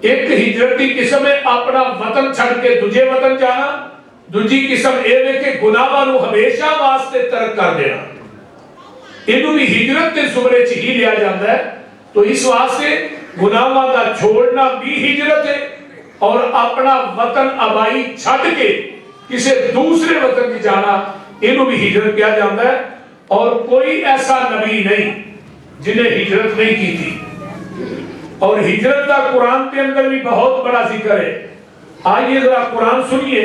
ایک ہجرت کی قسم ہے اپنا وطن چھڑ کے دوجے وطن جانا، دوجی قسم یہ ہے کہ گناہاں نو ہمیشہ واسطے ترک کر دینا، اینو بھی ہجرت کے زمرے چ ہی لیا جاتا ہے۔ تو اس واسطے گناہاں دا چھوڑنا بھی ہجرت ہے، اور اپنا وطن آبائی چھڑ کے کسی دوسرے وطن کی جانا اینو بھی ہجرت کیا جاتا ہے۔ اور کوئی ایسا نبی نہیں جنہیں ہجرت نہیں کی تھی، اور ہجرت کا قرآن کے اندر بھی بہت بڑا ذکر ہے۔ آئیے ذرا قرآن سنیے،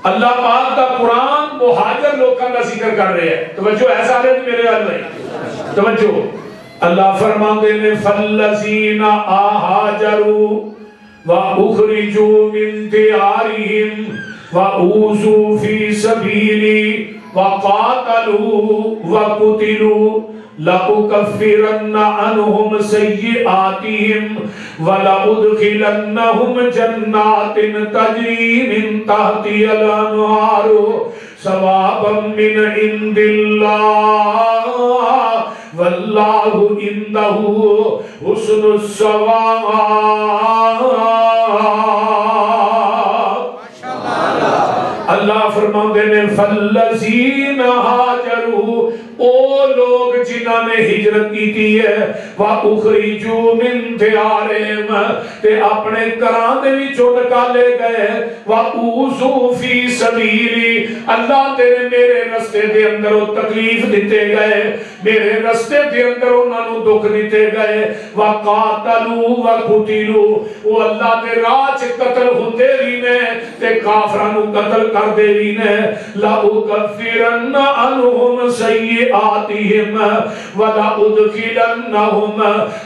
اللہ پاک کا قرآن مہاجر لوگوں کا ذکر کر رہے ہیں۔ توجہ ایسا ہے میرے اللہ توجہ، اللہ فرماتے ہیں فَالَّذِينَ آهَاجَرُوا وَأُخْرِجُوا مِن دِيَارِهِمْ وَأُوذُوا فِي سَبِيلِي وَقَاتَلُوا وَقُتِلُوا لَأُكَفِّرَنَّ عَنْهُمْ سَيِّئَاتِهِمْ وَلَأُدْخِلَنَّهُمْ جَنَّاتٍ تَجْرِي مِن تَحْتِهَا الْأَنْهَارُ ثَوَابًا مِنْ عِنْدِ اللَّهِ وَاللَّهُ عِنْدَهُ حُسْنُ الثَّوَابِ۔ اللہ فرماتے ہیں فَالَّذِينَ هَاجَرُوا، او لوگ جنہاں نے ہجرت کی تھی ہے، وَأُخْرِجُوا مِن دِيَارِهِمْ، تے اپنے گھراں دے وچوں نکالے گئے، وَأُوذُوا فِي سَبِيلِي، اللہ تیرے میرے رستے دے اندر وہ تکلیف دیتے گئے، میرے رستے دے اندر انہاں نو دکھ دیتے گئے، وَقَاتَلُوا وَقُتِلُوا، وہ اللہ دے راہ چ قتل ہوندے بھی نے تے کافراں نو قتل کر دے بھی نے، لَأُكَفِّرَنَّ عَنْهُمْ سَيِّئَاتِهِمْ وَلَأُدْخِلَنَّهُمْ،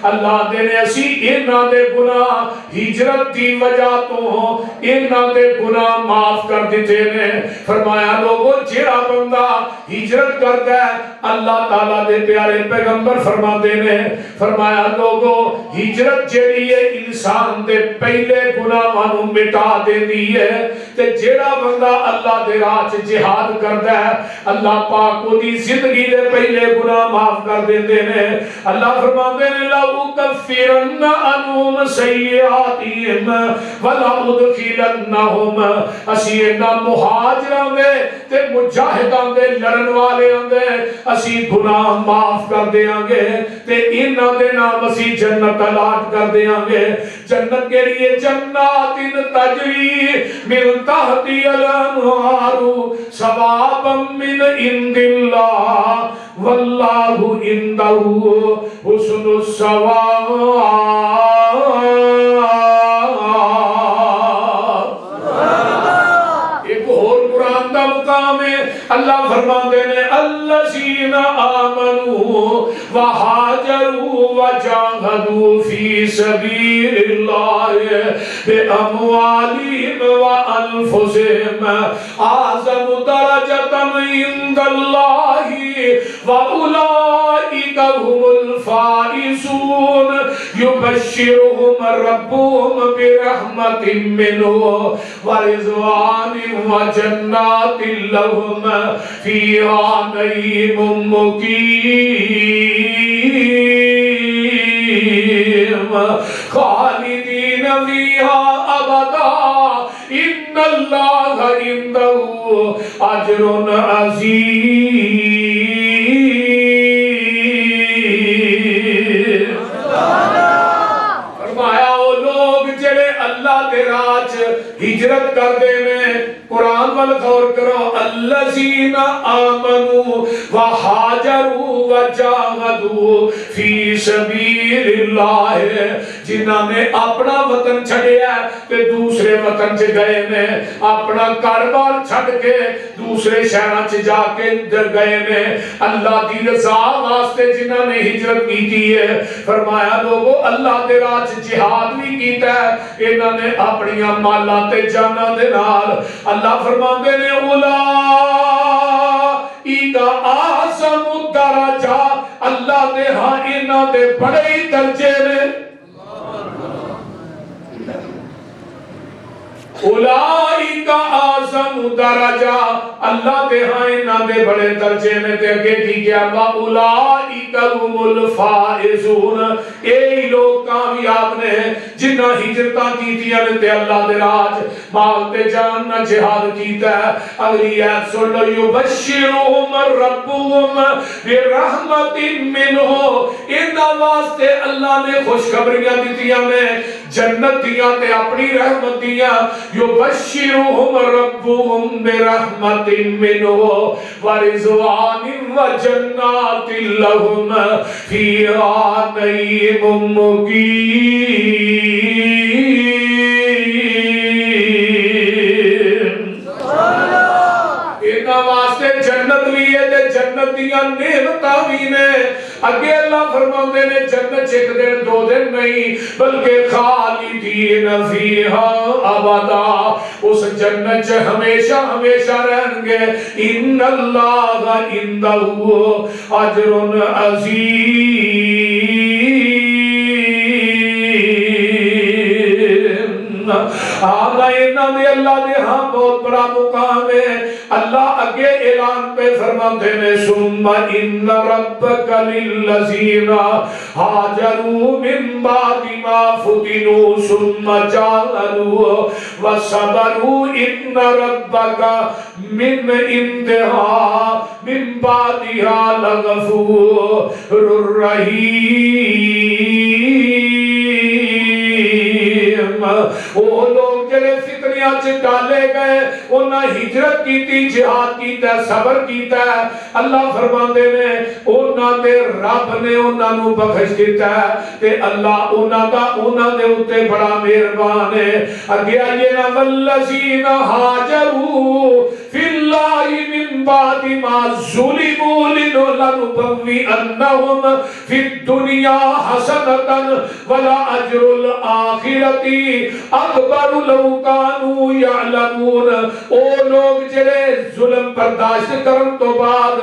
اللہ دے نے اسی انہاں دے گناہ ہجرت دی وجہ تو انہاں دے گناہ معاف کر دیتے نے۔ فرمایا لوگوں جیڑا بندہ ہجرت کرتا ہے، اللہ تعالیٰ دے پیارے پیغمبر فرماتے نے، فرمایا لوگوں ہجرت جیڑی ہے انسان دے پہلے گناہاں نو مٹا دیندی ہے، تے جیڑا بندہ اللہ دے راہ چ جہاد کرتا ہے، اللہ پاک کو دی زندگی دے پہلے گناہ معاف کر دیندے نے۔ اللہ فرماتے ہیں لَأُكَفِّرَنَّ عَنْهُمْ سَيِّئَاتِهِمْ وَلَأُدْخِلَنَّهُمْ، اسی انہاں مہاجراں دے تے مجاہداں دے لڑن والیاں دے اسی گناہ معاف کر دیاں گے، تے انہاں دے نام اسی جنت الاٹ کر دیاں گے۔ جنت کے لیے جنات تجری من تحتها الانہار ثوابا من عند اللہ واللہ عنده حسن الثواب۔ ایک اور قرآن دا مقام ہے، اللہ فرماتے ہیں الذین آمنوا وہاجروا وجاہدوا فی سبیل اللہ باموالہم وانفسہم اعظم درجۃ عند اللہ واولئک هم الفائزون یبشرهم ربهم برحمۃ منہ ورضوان وجنات لهم فیہا نعیم مقیم خالدین فیہا ابدا ان اللہ عنده اجر عظیم۔ فرمایا وہ لوگ جڑے اللہ دے راہ چ ہجرت کر دے میں، قرآن وال غور کرو، الذین آمنوا وہاجروا وجاہدوا فی سبیل اللہ، جنہاں نے اپنا وطن چھڑیا تے دوسرے وطن چ گئے نے، اپنا کاروبار چھڑ کے دوسرے شہراں چ جا کے گئے نے، اللہ دی رضا واسطے جنہاں نے ہجرت کی ہے۔ فرمایا لوگو اللہ دے راہ چ جہاد بھی کیتا ہے، انہاں نے اپنی مالاں تے جاناں دے نال، اللہ فرماندے نے اولئک اعظم درجہ، اللہ دے ہاں انہاں دے بڑے ہی درجے نے۔ اولئک اعظم نو درجہ اللہ دے ہاں انہاں دے بڑے درجے میں تے اگے کی کیا اولئک هم الفائزون اے لوگ کامیاب نے جنہاں ہجرتاں کیتیاں نے تے اللہ دے راج مال تے جان نہ جہاد کیتا ہے اگلی آیت سن لو یبشرہم ربہم برحمت منہ ان واسطے اللہ نے خوشخبریاں دیتیاں میں جنت دیاں تے اپنی رحمت دیاں یبشرہم ربہم برحمت منہ ورضوان وجنات لہم فیہا نعیم مقیم واسطے جنت بھی ہے تے جنت دیاں نعمتاں بھی نے اگے اللہ فرماندے نے جنت ایک دن دو دن نہیں بلکہ خالدین فیہا ابدا اس جنت چ ہمیشہ ہمیشہ رہیں گے ان اللہ عنده اجر عظیم اللہ دے ہاں بہت بڑا مقام ہے اللہ اگے اعلان پہ فرماتے ہیں ثم ان ربک للذین ہاجروا من بعد ما فتنوا ثم جاہدوا وصبروا ان ربک من عندها من بعدها لغفور رحیم وہ لوگ جڑے فتنیاں چ ڈالے گئے انہاں ہجرت کیتی جہاد کیتا صبر کیتا اللہ فرماندے نے انہاں دے رب نے انہاں نو بخش دیتا تے اللہ انہاں دے اوتے بڑا مہربان ہے اگے آئیے نا والذین ہاجروا فی اللہ من بعد ما ظلموا لنبوئنہم فی الدنیا حسنۃ ولا اجر الآخرۃ اکبر لو کانوا یعلمون او لوگ جڑے ظلم برداشت کرن تو بعد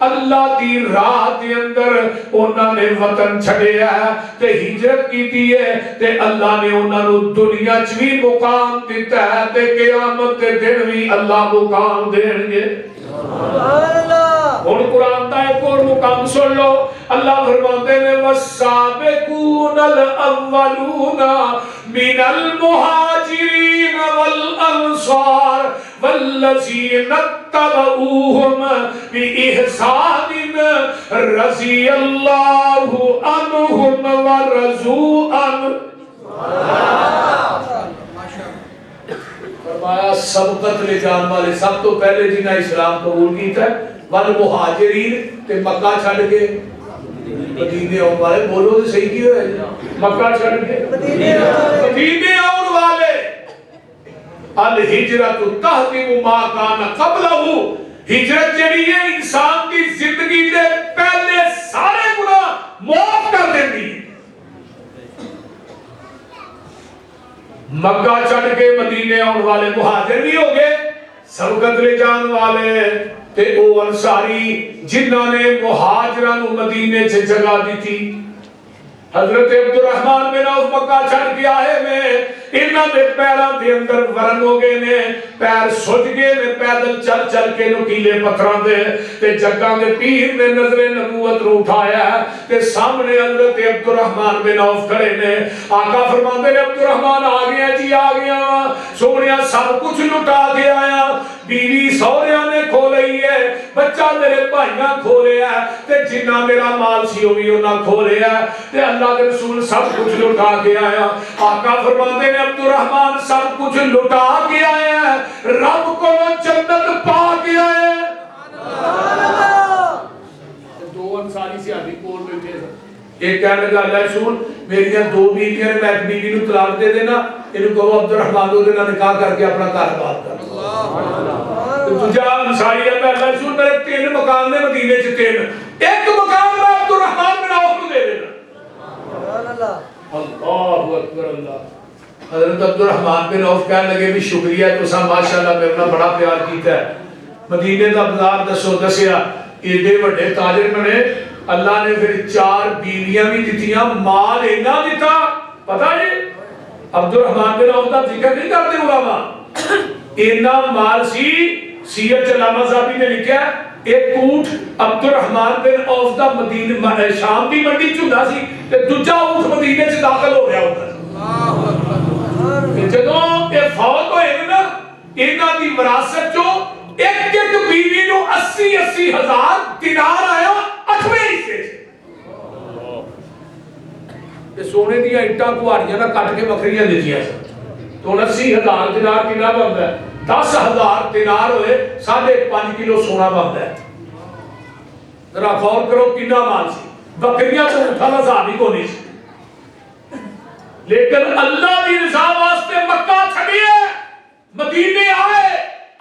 اللہ دی راہ دے اندر انہاں نے وطن چھڈیا تے ہجرت کیتی ہے تے اللہ نے انہاں نو دنیا چ بھی مقام دیتا ہے تے قیامت دے دن بھی اللہ مقام دین گے سبحان اللہ اور قرآن دا ایک اور مقام سن لو اللہ فرماتے ہیں والسابقون الاولون من المہاجرین والانصار والذین اتبعوہم بإحسان رضی اللہ عنہم ورضوا عنہ فرمایا سبقت لے جان والے سب تو پہلے جنہاں اسلام قبول کیتا ہے والمہاجرین تے مکہ چھڈ کے مدینے آن والے بولو تے صحیح کی ہوئے مکہ چھڈ کے مدینے آن والے الہجرت تہدم ما کان قبلہ ہجرت جڑی ہے انسان کی زندگی دے پہلے سارے گناہ معاف کر دیندی مکہ چھڈ کے مدینے آن والے مہاجر بھی ہو گئے سبقت لے جان والے تے او انصاری جنہاں نے مہاجراں نو مدینے چ جگہ دی تھی حضرت عبد الرحمن بن عوف مکہ چھڈ کے آئے میں انہاں دے پیراں دے اندر ورم ہو گئے نے پیر سج گئے نے پیدل چل چل کے نکیلے پتھراں دے تے جگاں دے پیر نے نظر نبوت رو اٹھایا تے سامنے حضرت عبد الرحمن بن عوف کھڑے نے آقا فرماندے نے عبد الرحمن آ گیا جی آ گیا سونیا سب کچھ لٹا کے آیا بیوی سوریاں نے کھو لئی ہے بچہ میرے بھائیاں کھو لیا ہے تے جنہ میرا مال سی وہ بھی انہاں کھو لیا ہے تے اللہ کے رسول سب کچھ لٹا کے آیا آقا فرماندے نے عبد الرحمن سب کچھ لٹا کے آیا ہے رب کو جنت پا کے آیا ہے دو انصاری سے آدھی کول بیٹھے ایک کہنے لگا اللہ رسول میری دو بیویاں نے میں ایک بیوی نو طلاق دے دینا انہوں کہو عبد الرحمن دو دینا نکاح کر کے اپنا کاروبار کر تجھا انصاری ہے اللہ رسول میرے 3 مکان نے مدینے چ 3 ایک مکان میں عبد الرحمن بن عوف کو دے دینا اللہ اکبر اللہ حضرت عبد الرحمن بن عوف کہنے لگے بھی شکریہ تسا ماشاءاللہ میرے بڑا پیار کیتا ہے مدینے دا بازار دسو دسیا ایڈے بڑے تاجر بنے اللہ نے پھر 4 بیویاں بھی دتیاں مال اینا دیتا پتہ ہے عبد الرحمن بن عوف دا ذکر نہیں کرتے علماء اینا مال سی سیرت علامہ صاحبی نے لکھا ایک اونٹ عبد الرحمن بن عوف دا مدینہ شام دی منڈی چوندا سی تے دوجا اونٹ مدینے چ داخل ہو رہا ہوتا تے جدوں اے فوت ہوئے نا انہاں دی وراثت چوں ایک ایک بیوی نو 80 ہزار دینار آیا 8ویں حصے تے سونے دی اٹاں کہاڑیاں نہ کٹ کے بکریاں دتیاں تو 80 ہزار دینار کتنا بنتا ہے 10,000 دینار ہوئے 5.5 کلو سونا بنتا ہے ذرا غور کرو کتنا مال سی بکریاں تو اٹھا حساب ہی کو نہیں سی لیکن اللہ کی رضا واسطے مکہ چھڑیے مدینے آئے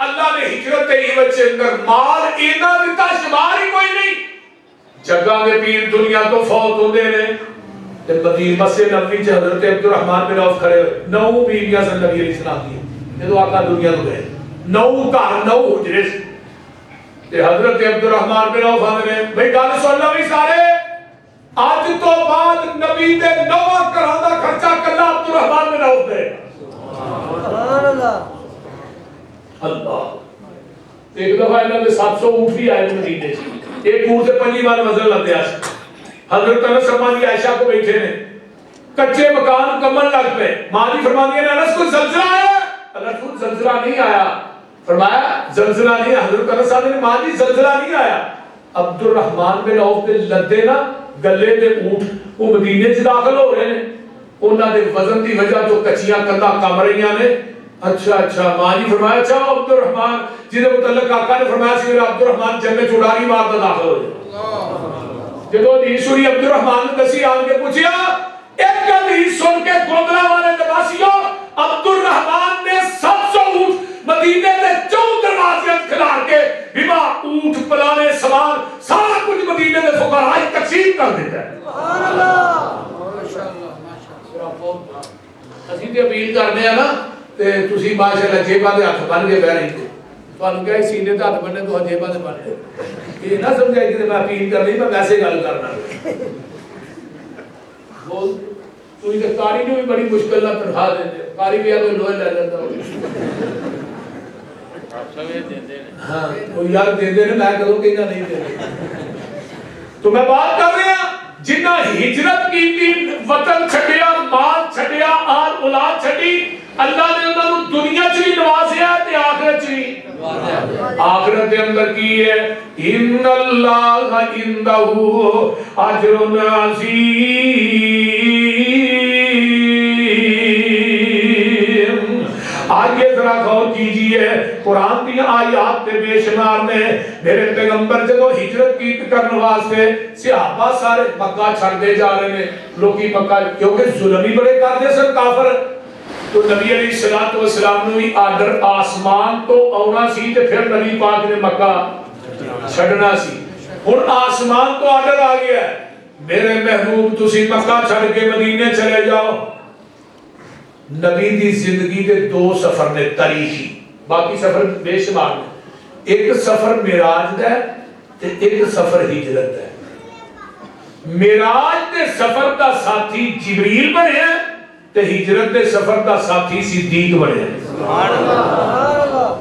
اللہ نے ہجرت عوض کے اندر مال اینا دیتا شمار ہی کوئی نہیں جگہ کے پیر دنیا تو فوت ہوندے نے تے مدینہ مسجد نبوی چ حضرت عبد الرحمن بن عوف کھڑے ہوئے 9 بیویاں سن نبی علیہ السلام دی جدوں آقا دنیا تو گئے 9 گھر 9 حجرے تے حضرت عبد الرحمن بن عوف نے بھئی گل سن لو بھی سارے اج تو بعد نبی دے 9 گھراں دا خرچہ کلا عبد الرحمن بن عوف دے سبحان اللہ اللہ ایک دفعہ انہاں دے 700 اونٹ بھی آئے مدینے سے ایک اونٹ سے 5 بار وزن لگیا سی حضرت انس فرماتی عائشہ کو بیٹھے نے کچے مکان کمل لگ پہ ماں جی فرماتی ہے انس کو زلزلہ آیا انس کو زلزلہ نہیں آیا فرمایا زلزلہ نہیں حضرت انس صاحب نے ماں جی زلزلہ نہیں آیا عبد الرحمن بن عوف دے لدے نا گلے دے اونٹ وہ مدینے سے داخل ہو رہے ہیں انہاں دے وزن دی وجہ تو کچیاں کندا کم رہیاں نے اچھا ماں جی فرمایا اچھا عبد الرحمن جس متعلق آقا نے فرمایا سی میرا عبد الرحمن جنت اڑاری مار داخل ہو جائے جدو حدیث سنی عبد الرحمن نے دسی آن کے پوچھیا ایک حدیث سن کے گودرا والے دباسیوں عبد الرحمن نے 700 اونٹ مدینے کے 4 دروازے کھلار کے بما اونٹ پلانے سامان سارا کچھ مدینے کے فقراء تقسیم کر دیتا ہے سبحان اللہ ماشاءاللہ ماشاءاللہ اسی تے اپیل کرنے ہیں نا تے تسی ماشاءاللہ جیباں دے ہاتھ بن کے بیٹھ رہے تھانوں کیا سینے تے ہاتھ بننے تو جیباں دے بن گئے یہ نہ سمجھائی کہ میں اپیل کر رہی میں ویسے گل کرنا بول تو یہ کاری نے بھی بڑی مشکل نہ تنخواہ دیتے کاری بھی آدھے لوہے لے لیتا ہوں ہاں وہ یار دے دے میں کہوں کہ نہ نہیں دے تو میں بات کر رہا جنہ ہجرت کی تھی وطن چھڑیا مال چھڑیا آل اولاد چھڑی اللہ نے انہوں نے دنیا چ بھی نوازیا تے آخرت چ بھی آخرت کے اندر کی ہے ان اللہ عنده اجر عظیم آگے ذرا غور کیجئے قرآن کی آیات تے بے شمار نے میرے پیغمبر جدو ہجرت کی کرنے واسطے صحابہ سارے مکہ چھڑ دے جا رہے ہیں لوگی مکہ کیونکہ ظلمی بڑے کر دے سن کافر تو نبی علیہ السلام نے بھی آرڈر آسمان تو آنا سی تے پھر نبی پاک نے مکہ چھڑنا سی ہن آسمان تو آرڈر آ گیا ہے میرے محبوب تسی مکہ چھڑ کے مدینے چلے جاؤ نبی دی زندگی کے 2 سفر نے تاریخی باقی سفر بے شمار نے ایک سفر معراج دا ہے تے ایک سفر ہجرت ہے معراج دے سفر دا ساتھی جبریل بنے ہیں تے ہجرت دے سفر دا ساتھی صدیق بنے ہیں سبحان اللہ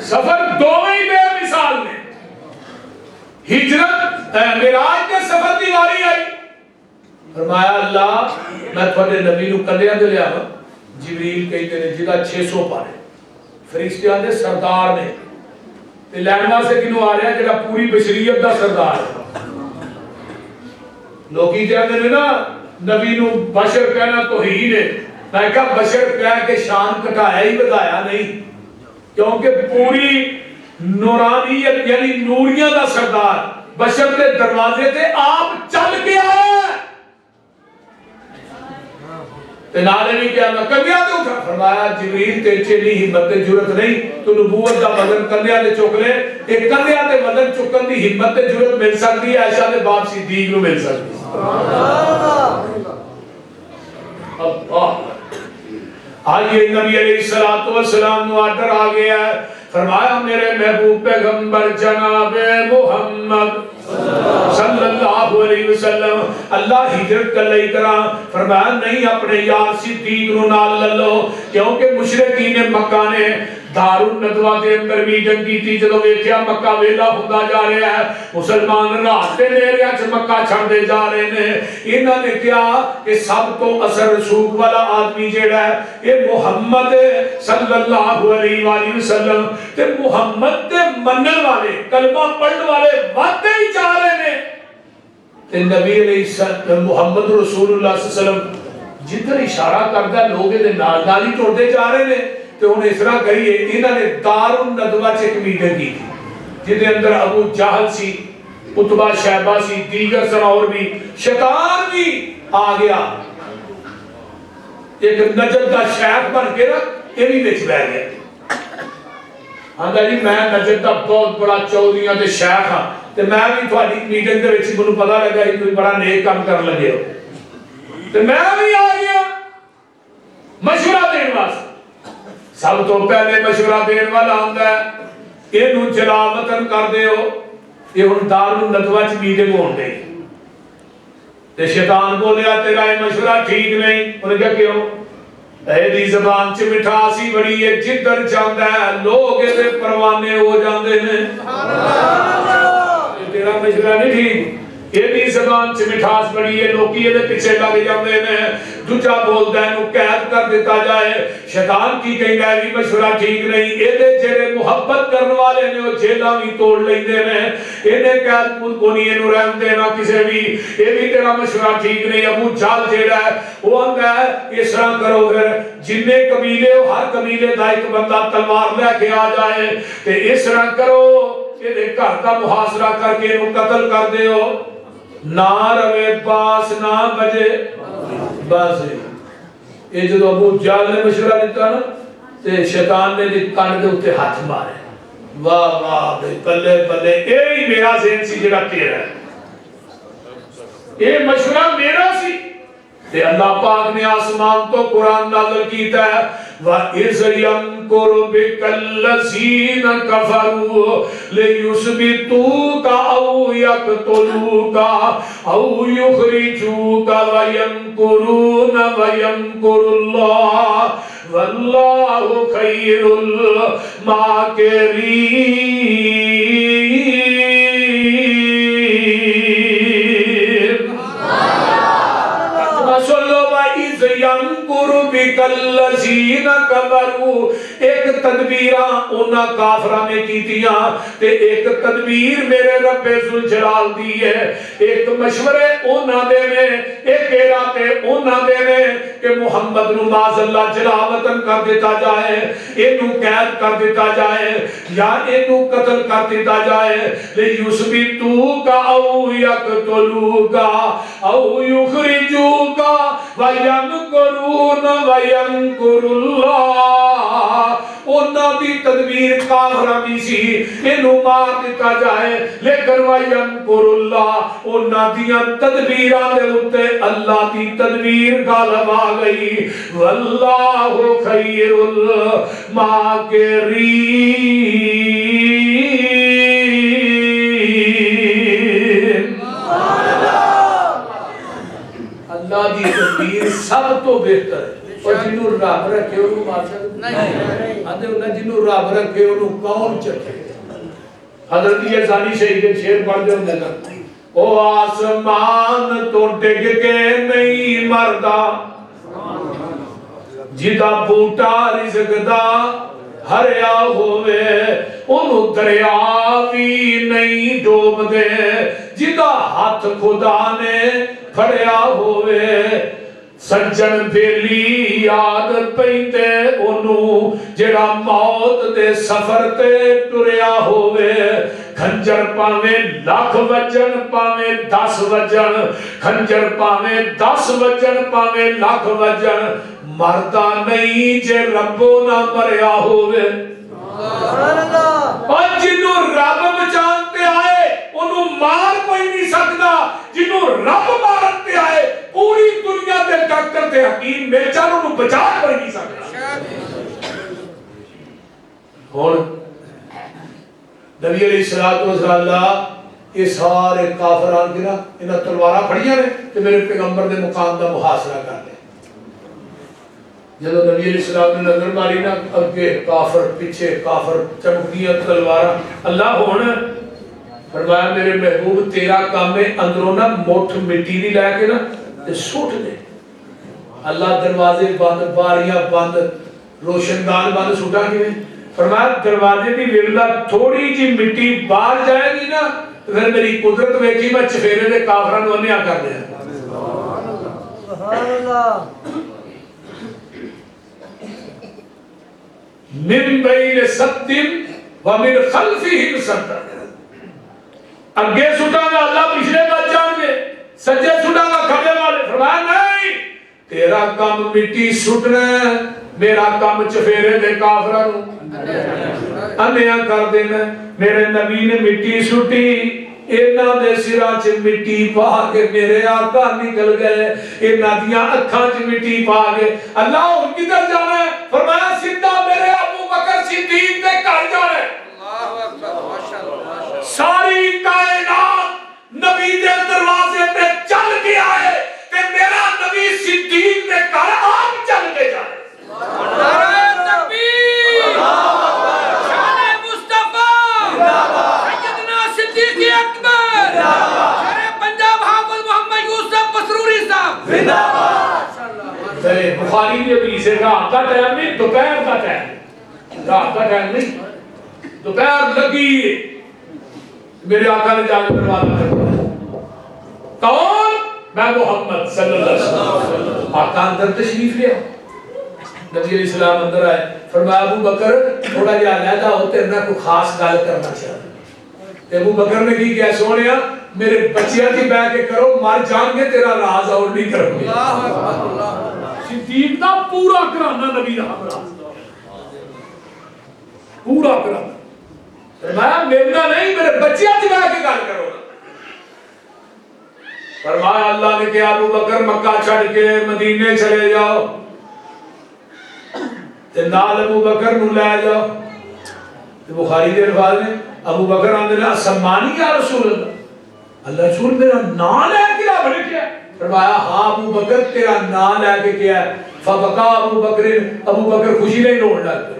سفر دوویں بے مثال نے ہجرت معراج دے سفر دی واری آئی فرمایا اللہ میں تھوڑے نبی نو کندیاں تے لے آواں جبریل کہتے ہیں جدا 600 پارے فرشتیاں دے سردار نے تے لین واسطے کینو آ رہا ہے جڑا پوری بشریت دا سردار ہے لوکی کہتے ہیں نا نبی نو بشر کہنا توہین ہے میں کہا بشر کہہ کے شان کٹایا ہی بتایا نہیں کیونکہ پوری نورانیت یعنی نوریاں دا سردار بشر کے دروازے تے آپ چل کے آئے نالے بھی کیا میں کندیاں دے اٹھا فرمایا جبریل تے چلی ہمت تے جرت نہیں تو نبوت دا وزن کندیاں دے چک لے ایک کندیاں دے وزن چکن دی ہمت تے جرت مل سکتی ہے عائشہ دے باپ صدیق نو مل سکتی اللہ آئیے نبی علیہ السلام نو آرڈر آ گیا ہے فرمایا میرے محبوب پیغمبر جناب محمد صلی اللہ علیہ وسلم اللہ ہجرت کر لئی کرا فرمایا نہیں اپنے یار صدیق نو نال للو کیونکہ مشرکین مکہ نے دار الندوہ دے اندر میٹنگ کی تھی جدو ویکھیا مکہ ویلا ہوندا جا رہا ہے مسلمان رات دے نیرے چ مکہ چھڑدے جا رہے نے انہاں نے کہا کہ سب تو اثر رسوخ والا آدمی جیڑا ہے یہ محمد صلی اللہ علیہ وآلہ وسلم تے محمد دے منن والے کلمہ پڑھن والے واتے ہی جا رہے نے تے نبی علیہ السلام محمد رسول اللہ صلی اللہ علیہ وسلم جدھر اشارہ کردا لوگ دے نال نال ہی ٹردے جا رہے نے تو انہیں اس طرح کہیے انہوں نے دار الندوہ سے ایک میٹنگ کی تھی جن کے اندر ابو جہل سی عتبہ شیبہ سی دیگر سن اور بھی شیطان بھی آ گیا ایک نجد کا شیخ بن کے نا یہ بھی بچ بیٹھ گیا آندا جی میں نجد کا بہت بڑا چودھریاں تے شیخ ہاں تے میں بھی تھوڑی میٹنگ دے وچ مینوں پتہ لگا کہ کوئی بڑا نیک کام کرن لگے ہو تے میں بھی آ گیا مشورہ دین واسطے سب تو پہلے مشورہ دین والا ہوندا ہے اینو جلا وطن کر دیو یہ ہن دار الندوہ چ میٹنگ ہون گئی تے شیطان بولیا تیرا یہ مشورہ ٹھیک نہیں انہوں نے کہا کیوں اے دی زبان چ مٹھاسی بڑی ہے جدھر جاندا ہے لوگ دے پروانے ہو جاندے نے تیرا مشورہ نہیں ٹھیک یہ بھی زبان سے مٹھاس بڑی ہے لوکی یہ دے پیچھے لگ جاندے ہیں دوجا بولدا ہے نو قید کر دیتا جائے شیطان کی کہیں گا بھی مشورہ ٹھیک نہیں یہ دے جڑے محبت کرنے والے نے وہ جیلاں بھی توڑ لیندے نے انہیں قید کو نہیں نو رحم دینا کسے بھی یہ بھی تیرا مشورہ ٹھیک نہیں ابو جہل جیڑا ہے وہ آندا ہے اس طرح کرو پھر جنے قبیلے ہو ہر قبیلے دا ایک بندہ تلوار لے کے آ جائے تے اس طرح کرو یہ دے گھر کا محاصرہ کر کے انہوں قتل کر دیو نہ روے پاس نہ بجے بس یہ جو ابو جہل نے مشورہ دیتا نا تے شیطان نے دی کان دے اوتے ہاتھ مارے واہ واہ بلے بلے یہی میرا ذہن سی جڑا تیرا ہے یہ مشورہ میرا سی تے اللہ پاک نے آسمان تو قرآن نازل کیتا ہے وَإِذْ يَمْكُرُ بِكَ الَّذِينَ كَفَرُوا لِيُثْبِتُوكَ أَوْ يَقْتُلُوكَ أَوْ يُخْرِجُوكَ وَيَمْكُرُونَ وَيَمْكُرُ اللَّهُ وَاللَّهُ خَيْرُ الْمَاكِرِينَ يَمْكُرُ بِكَ الَّذِينَ كَفَرُوا ایک تدبیراں انہاں کافراں نے کیتیاں تے ایک تدبیر میرے رب ذوالجلال دی ہے ایک مشورے انہاں دے نے ایک ارادے انہاں دے نے کہ محمد نو معاذ اللہ جلا وطن کر دیتا جائے اینو قید کر دیتا جائے یا اینو قتل کر دیتا جائے لیثبتوک او یقتلوک او یخرجوک وَيَمْكُرُونَ وَيَمْكُرُ اللَّهُ انہاں دی تدبیر کافراں دی سی اینو مار دیتا جائے لیکن وَيَمْكُرُ اللَّهُ انہاں دیاں تدبیراں دے اوتے اللہ دی تدبیر غالب آ گئی وَاللَّهُ خَيْرُ الْمَاكِرِينَ اللہ دی تدبیر سب تو بہتر ہے اور جنہوں رب رکھے انہوں مار سکتے نہیں آدھے انہوں جنہوں رب رکھے انہوں کون چکے حضرت یزانی شہید کے شیر پڑھ دے انہوں نے او آسمان تو ڈگ کے نہیں مردہ جدا بوٹا رزق دا ہریا ہوئے انہوں دریا بھی نہیں ڈوب دے جدا ہاتھ خدا نے کھڑیا ہوئے سجن بیلی یاد پہنتے انہوں جڑا موت دے سفر تے ٹریا ہوئے کھنجر پاویں لاکھ وجن پاویں 10 وجن کھنجر پاویں 10 وجن پاویں لاکھ وجن مردہ نہیں جے ربو نہ مریا ہوئے اور جنہوں رب بچانتے آئے انہوں مار کوئی نہیں سکتا جنہوں رب مارتے آئے پوری دنیا دے ڈاکٹر تے حکیم بیچار انہوں بچا کوئی نہیں سکتا اور نبی علیہ السلام یہ سارے کافر آن کے نا انہاں تلوارا پھڑیاں نے کہ میرے پیغمبر دے مقام دا محاصرہ کر لے. جدو نبی علیہ السلام نے نظر ماری نا اگے کافر پیچھے کافر چمکدیاں تلوارا اللہ ہونا فرمایا میرے محبوب تیرا کام ہے اندروں نا موٹھ مٹی دی لے کے نا تے سوٹ دے. اللہ دروازے بند باریاں بند روشندان بند سوٹا کے فرمایا دروازے کی ورلہ تھوڑی جی مٹی باہر جائے گی نا تو پھر میری قدرت ویکھی میں چفیرے دے کافران ونیا کر دیا. سبحان اللہ. من بین ستم ومن خلفہم ستم. اگے سٹا گا اللہ پچھلے بچ جان گے سجے سٹا گا کھڑے والے. فرمایا نہیں تیرا کام مٹی سٹنا ہے میرا کام چفیرے دے کافرانوں انیا کر دینا. میرے نبی نے مٹی سٹی اینا دے سرا چ مٹی پا کے میرے آقا نکل گئے اینا دیا اکھاں چ مٹی پا گئے. اللہ ان کدھر جانا ہے فرمایا سیدھا میرے ابو بکر صدیق دے گھر جانا ہے. ساری کائنات نبی دے دروازے پہ چل کے آئے کہ میرا نبی صدیق دے گھر آپ چل کے جائے. نعرہ تکبیر شان مصطفیٰ سیدنا صدیق اکبر شان پنجاب حافظ محمد یوسف مسروری صاحب زندہ باد. بخاری نے بھی سے رات کا ٹائم نہیں دوپہر کا ٹائم رات کا ٹائم نہیں دوپہر لگی میرے آقا نے جا کے دروازہ کھٹکایا. کون؟ میں محمد صلی اللہ علیہ وسلم. آقا اندر تشریف لیا. نبی علیہ السلام اندر آئے فرمایا ابو بکر تھوڑا جہا علیحدہ ہو تیرے نال کوئی خاص گل کرنا چاہتا. ابو بکر نے کی کیا سونیا میرے بچیاں کی بیٹھ کے کرو مر جان گے تیرا راز اور نہیں کروں گے. صدیق دا پورا گھرانہ نبی دا ہمراہ پورا گھرانہ. فرمایا میرا نہیں میرے بچیاں کی بیٹھ کے گل کرو. فرمایا اللہ نے کہا ابو بکر مکہ چھڑ کے مدینے چلے جاؤ نال ابو بکر نو لے جاؤ. بخاری دے الفاظ نے ابو بکر آندے نے سمانی یا رسول اللہ اللہ رسول میرا نام لے کے آپ نے کیا. فرمایا ہاں ابو بکر تیرا نام لے کے کیا ہے. فبکا ابو بکر خوشی نہیں رونے لگ گئے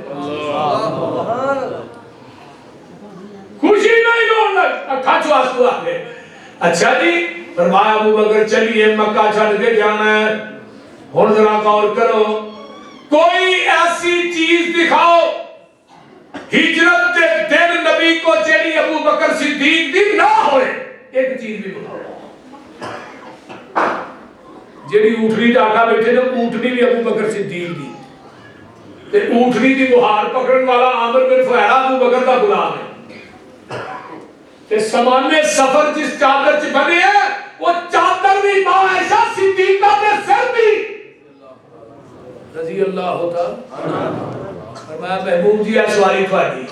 خوشی نہیں رونے لگ اکھا چو آنسو آ گئے. اچھا جی فرمایا ابو بکر چلیے مکہ چھڑ کے جانا ہے. ہن ذرا غور کرو کوئی ایسی چیز دکھاؤ ہجرت کے دن نبی کو چلی ابو بکر صدیق دی نہ ہوئے. ایک چیز بھی بتاؤ جیڑی اونٹنی تے آقا بیٹھے نے اونٹنی بھی ابو بکر صدیق دی تے اونٹنی دی بہار پکڑن والا عامر بن فہرا ابو بکر دا غلام ہے. تے سامنے سفر جس چادر چ بنے ہے وہ چادر بھی ماں عائشہ صدیقہ دے سر بھی رضی اللہ ہوتا. فرمایا محبوب جی ہے سواری تھوڑی.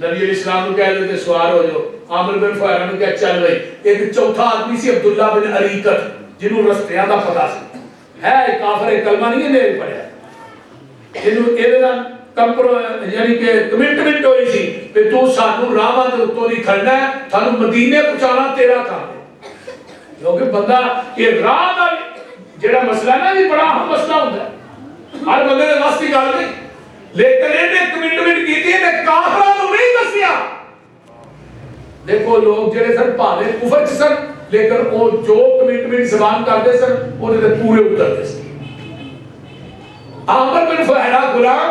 نبی علیہ السلام نے کہہ دیتے سوار ہو جو. عامر بن فہرا نے کہا چل رہی. ایک چوتھا آدمی سی عبداللہ بن عریقت جنہوں رستیاں دا پتہ سی ہے کافر کلمہ نہیں نے پڑھیا جنہوں ایدنا کمپرو یعنی کہ کمنٹمنٹ ہوئی سی کہ تو سانو راما دے اتوں نہیں کھڑنا ہے سانو مدینے پہنچانا تیرا کام ہے. کیونکہ بندہ یہ راہ دا جڑا مسئلہ نا بھی بڑا اہم مسئلہ ہوتا ہے ہر بندے نے واسطی گل نہیں لیکن انہیں کمنٹمنٹ کی تھی انہیں کافروں کو نہیں دسیا. دیکھو لوگ جڑے سن پاوے کفر چ سن لیکن وہ جو کمنٹمنٹ زبان کرتے سن انہیں تے پورے اترتے سن. عامر بن فہرا غلام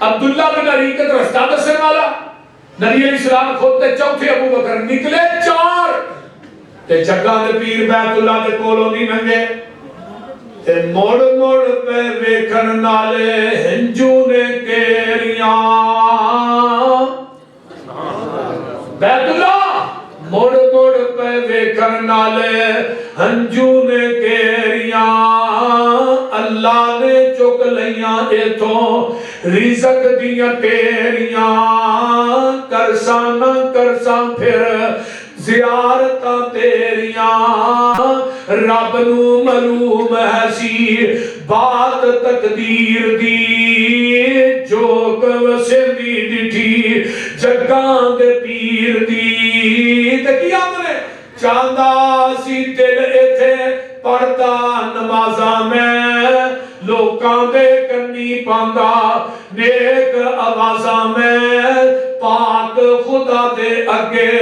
عبداللہ بن عریقت رستہ دسن والا نبی علیہ السلام خود تے چوتھے ابو بکر نکلے چار تے جگہ دے پیر بیت اللہ دے کولوں نہیں لنگے تے موڑ موڑ پہ ویکھن نالے ہنجو نے کیریاں بیت اللہ موڑ موڑ پہ ویکھن نالے ہنجو نے کیریاں اللہ نے چک لیاں ایتھوں رزق دیاں ٹیریاں کرساں نہ کرساں پھر زیارتاں تیریاں رب نو معلوم ہے سی بات تقدیر دی جو کوسے دی ڈٹھی جگاں دے پیر چاندہ سی دل ایتھے پڑھتا نمازاں میں لوکاں دے کنی پاندا نیک آوازاں میں پاک خدا دے اگے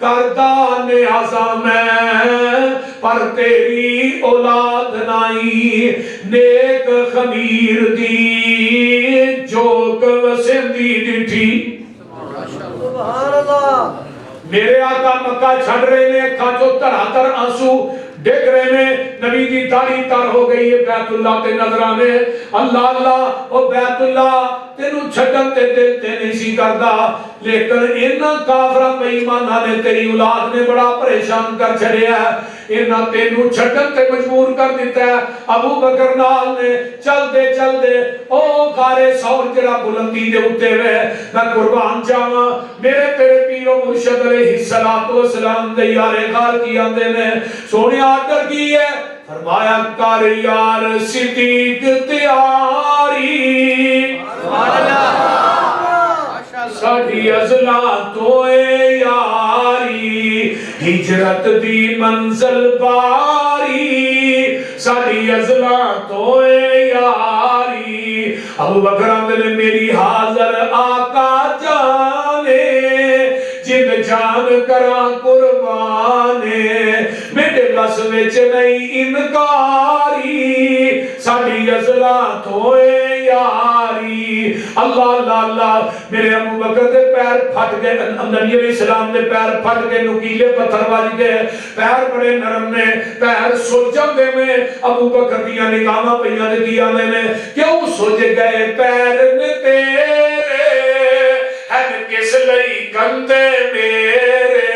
کردہ نیازاں میں پر تیری اولاد نائی نیک خمیر دی جوک وسندی ڈٹھی سبحان اللہ میرے آقا مکہ چھڑ رہے نے اکھاں جو تر آنسو ڈگ رہے نے نبی دی داڑھی تر ہو گئی ہے بیت اللہ تے نظرانے اللہ اللہ او بیت اللہ تینو چھڑن تے دل تے نہیں سی کردا لیکن انہاں کافراں بے ایماناں نے تیری اولاد نے بڑا پریشان کر چھڑیا ہے انہاں تینو چھڑن تے مجبور کر دیتا ہے ابو بکر نال نے چل دے او غارے سور جڑا بلندی دے اتے ہوئے میں قربان جاواں میرے تیرے پیر و مرشد علیہ السلام دے یارے غار کی آندے نے سونے آڈر کی ہے فرمایا کر یار صدیق تیاری ساڑھی ازلا توے یاری ہجرت دی منزل باری ساڑھی ازلا توے یاری ابو بکر اندر میری حاضر آقا جانے جن جان کرا قربانے میرے بس وچ نہیں انکاری ساڑھی ازلا توے یاری اللہ اللہ اللہ میرے ابو بکر دے پیر پھٹ گئے نبی علیہ السلام دے پیر پھٹ گئے نکیلے پتھر واج گئے پیر بڑے نرم نے پیر سوجن دے میں ابو بکر دیاں نگاہاں پئیاں نے کیا نے کیوں سوج گئے پیر نے تیرے ہن کس لئی کندے میرے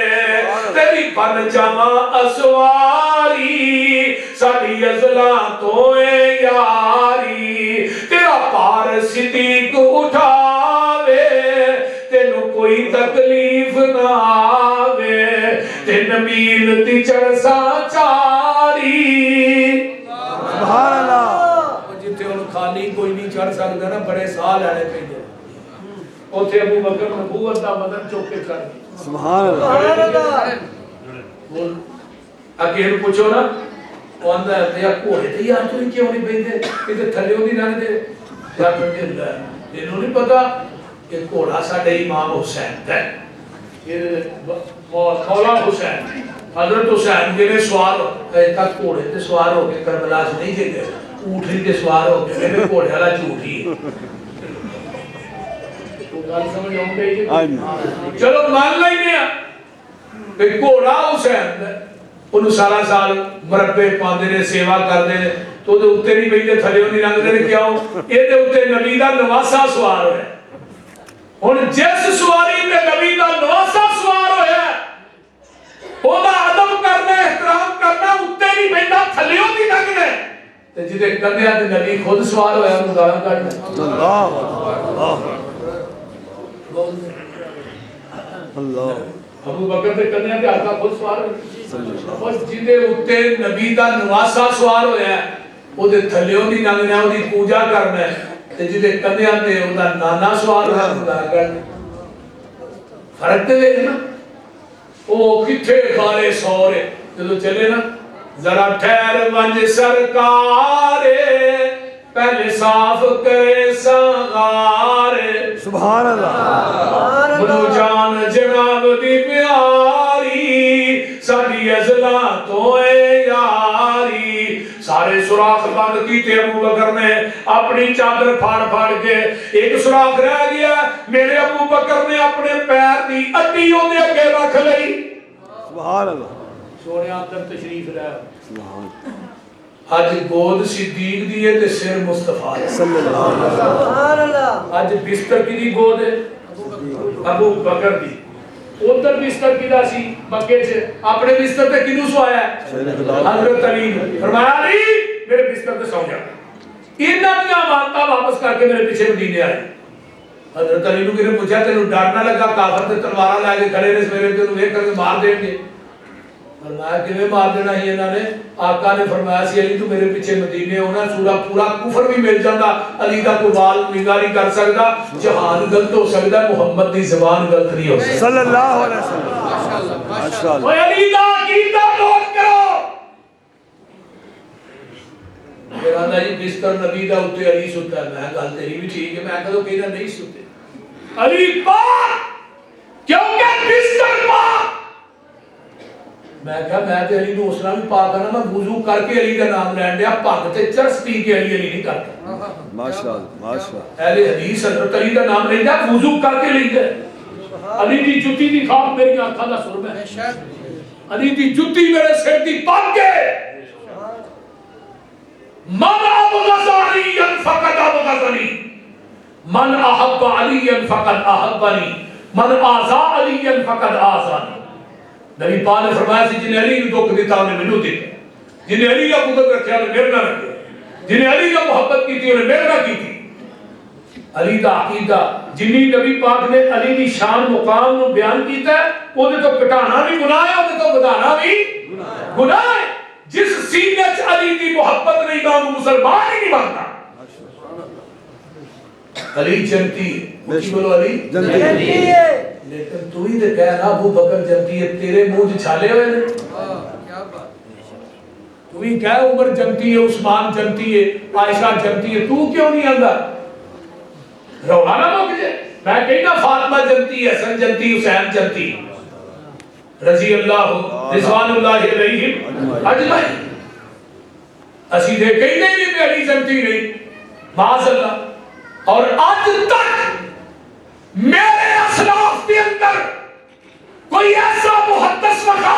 تیری بن جاواں اسواری ساڈی ازلا توے یاری تیرا پار صدیق اٹھاوے تینو کوئی تکلیف نہ آوے تین میل دی چرسا چاری سبحان اللہ جتے ان خالی کوئی نہیں چڑھ سکتا نا بڑے سال آنے پہ گئے اوتھے ابو بکر نبوت دا مدن چوک کے چڑھ سبحان اللہ اگے پوچھو نا وہ آندہ ہے یا کوڑے تھے یار تو کیوں نہیں بیندے یہ تھلے ہوندی نہ دے یا کرتے اللہ انہوں نہیں پتا کہ کوڑا ساڑھے امام حسین ہے یہ مولا حسین حضرت حسین کے لئے سوار تک کوڑے تھے سوار ہو کے کربلا سے نہیں دے گئے اوٹھری کے سوار ہو کے میں کوڑے والا جھوٹی ہے چلو مان لیں گے کہ کوڑا حسین ہے انہوں سارا سال مربے پاندے نے سیوا کردے نے تو دے اتے نہیں بیٹھے تھلے نہیں رنگ دے کیا ہو یہ دے اتے نبی دا نواسا سوار ہوئے ہن جس سواری تے نبی دا نواسا سوار ہوئے او دا ادب کرنا احترام کرنا اتے نہیں بیٹھا تھلے نہیں رنگ دے تے جدے کندے تے نبی خود سوار ہوئے انہوں گالاں کرنا اللہ ابو بکر تے کندے تے آقا خود سوار ہوئے بس جدے اتے نبی دا نواسا سوار ہویا ہے او دے تھلیوں دی ننگنے او دی پوجا کرنا ہے تے جدے کندیاں تے او دا نانا سوار ہویا ہے کرنا فرق تے دیکھ نا او کتھے خالے سورے جدو چلے نا ذرا ٹھہر ونج سرکارے پہلے صاف کرے سغارے سبحان اللہ منو جان جناب دی پیاری ساڑھی ازلا توے یاری سارے سوراخ بند کیتے ابو بکر نے اپنی چادر پھاڑ کے ایک سوراخ رہ گیا میرے ابو بکر نے اپنے پیر دی اڈی اوندے اگے رکھ لئی سبحان اللہ سونے اندر تشریف رہا سبحان آج گود صدیق دی ہے تے سر مصطفیٰ صلی اللہ علیہ سبحان اللہ آج بستر کی دی گود ہے ابو بکر دی ادھر بستر کی دا سی مکے سے اپنے بستر تے کنوں سو آیا ہے حضرت علی فرمایا علی میرے بستر تے سو جا انہاں دی امانتاں واپس کر کے میرے پیچھے مدینے آئے حضرت علی نو کنے پوچھا تینوں ڈر نہ لگا کافر تے تلواراں لے کے کھڑے نے میرے تینوں ویکھ کر کے مار دیں گے فرمایا کہ مار دینا ہی انہوں نے. آقا نے فرمایا سی علی تو میرے پیچھے مدینے ہونا سورا پورا کفر بھی مل جاتا علی دا کوئی وال نگاہ نہیں کر سکتا. جہان غلط ہو سکتا ہے محمد دی زبان غلط نہیں ہو سکتی. صلی اللہ علیہ وسلم. ماشاءاللہ. اوے علی دا عقیدہ نوٹ کرو. میرا نا جی بستر نبی دا اوتے علی ستا ہے. میں گل تیری بھی ٹھیک ہے. میں کہوں کہنا نہیں ستے علی پاک کیونکہ بستر پاک. میں کہا میں تے علی نو اسلام بھی پاک کرنا. میں وضو کر کے علی کا نام لین دیا. پاک تے چرس پی کے علی علی نہیں کرتا. ماشاءاللہ. ماشاءاللہ. اہل حدیث حضرت علی کا نام لین دیا وضو کر کے لین دیا. علی دی جتی دی خواب میری آنکھاں دا سر میں. علی دی جتی میرے سر دی پاک کے. من ابغض علی فقد ابغضنی من احب علی فقد احبنی من آزا علی فقد آزانی. نبی پاک نے فرمایا سی جنہیں علی کو دکھ دیتا انہیں مینوں دیتا. جنہیں علی کا بغض رکھیا انہیں میرے نہ رکھیا. جنہیں علی کا محبت کی تھی انہیں میرے نہ کی تھی. علی دا عقیدہ جنہی نبی پاک نے علی دی شان مقام نو بیان کیتا ہے وہ دے تو کٹانا بھی گناہ ہے وہ دے تو بدانا بھی گناہ ہے. جس سینے چ علی دی محبت نہیں گا وہ مسلمان ہی نہیں بنتا. علی جنتی ہے. بولو علی جنتی ہے. لیکن تو ہی تے کہہ رہا ابو بکر جنتی ہے. تیرے منہ چ چھالے ہوئے نے. تو ہی کہہ عمر جنتی ہے عثمان جنتی ہے عائشہ جنتی ہے. تو کیوں نہیں آندا رولا نہ مک جائے. میں کہنا فاطمہ جنتی ہے حسن جنتی حسین جنتی رضی اللہ رضوان اللہ علیہم اجمعین. اسی دے کہنے نہیں کہ علی جنتی نہیں معاذ اللہ. اور آج تک میرے اسلاف کے اندر کوئی ایسا محدث وقع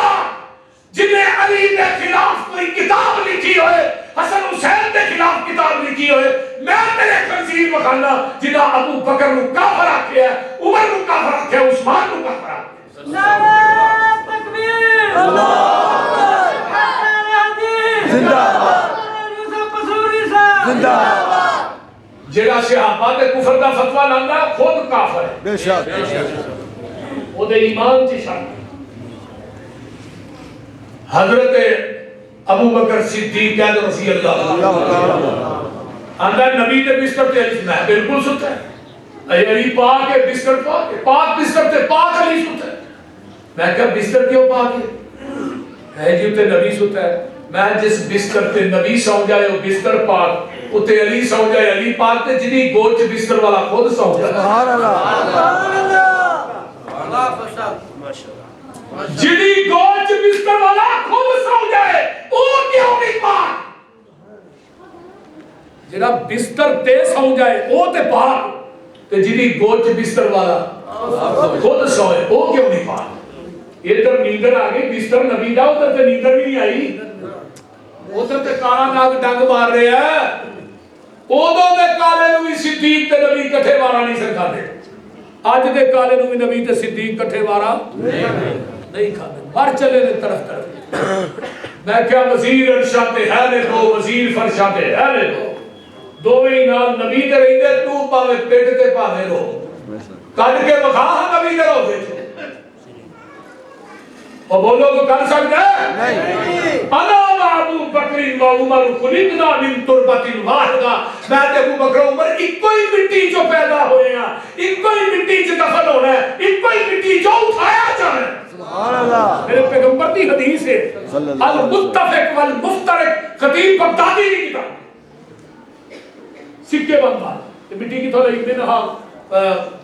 جنہیں علی کے خلاف کوئی کتاب لکھی ہوئے حسن حسین کے خلاف کتاب لکھی ہوئے میں تیرے خنزیر مخانا جنہاں ابو بکر نو کافر آکھیا ہے عمر نو کافر آکھیا ہے عثمان نو کافر آکھیا ہے. نعرہ تکبیر اللہ زندہ باد. یوسف قصوری صاحب زندہ باد. جڑا صحابہ دے کفر دا فتوی لاندا خود کافر ہے. بے شک. او دے ایمان چ شک. حضرت ابو بکر صدیق رضی اللہ عنہ نبی دے بستر تے علی میں بالکل ستا ہے. اے علی پاک ہے بستر پاک ہے. پاک بستر تے پاک علی ستا ہے. میں کہا بستر کیوں پاک ہے جی تے نبی ستا ہے. میں جس بستر تے نبی سو جائے وہ بستر پاک اتے علی سو جائے علی پاک تے جنی گوچ بستر والا خود سو جائے. سبحان اللہ. جنی گوچ بستر والا خود سو جائے وہ کیوں نہیں پاک. جڑا بستر تے سو جائے وہ تے پاک تے جنی گوچ بستر والا خود سوئے وہ کیوں نہیں پاک. ادھر نیندر آ گئی بستر نبی دا ادھر تے نیندر بھی نہیں آئی. ادھر تے کالا ناگ ڈنگ مار رہے ہیں. ادھر دے کالے نو بھی صدیق تے نبی کٹھے وارا نہیں سکھاندے. اج دے کالے نو بھی نبی تے صدیق کٹھے وارا نہیں کھاندے. مر چلے نے طرف طرف. میں کیا وزیر ارشاد تے ہے نے دو وزیر فرشاں تے ہے نے دو دوویں نال نبی تے رہندے تو پاوے پیٹ تے پاوے رو کڈ کے بخا نبی دے رو وچ. اور بولو تو کر سکتا ہے نہیں. انا ابو بکر و عمر خلقنا من تربۃ واحدہ. میں تے ابو بکر عمر ایک ہی مٹی چوں پیدا ہوئے ہیں. ایک ہی مٹی چ دفن ہونا ہے. ایک ہی مٹی چوں اٹھایا جانا ہے. سبحان اللہ. میرے پیغمبر کی حدیث ہے المتفق والمفترق خطیب بغدادی کی کتاب. سکے بندہ مٹی کی تھوڑی منہا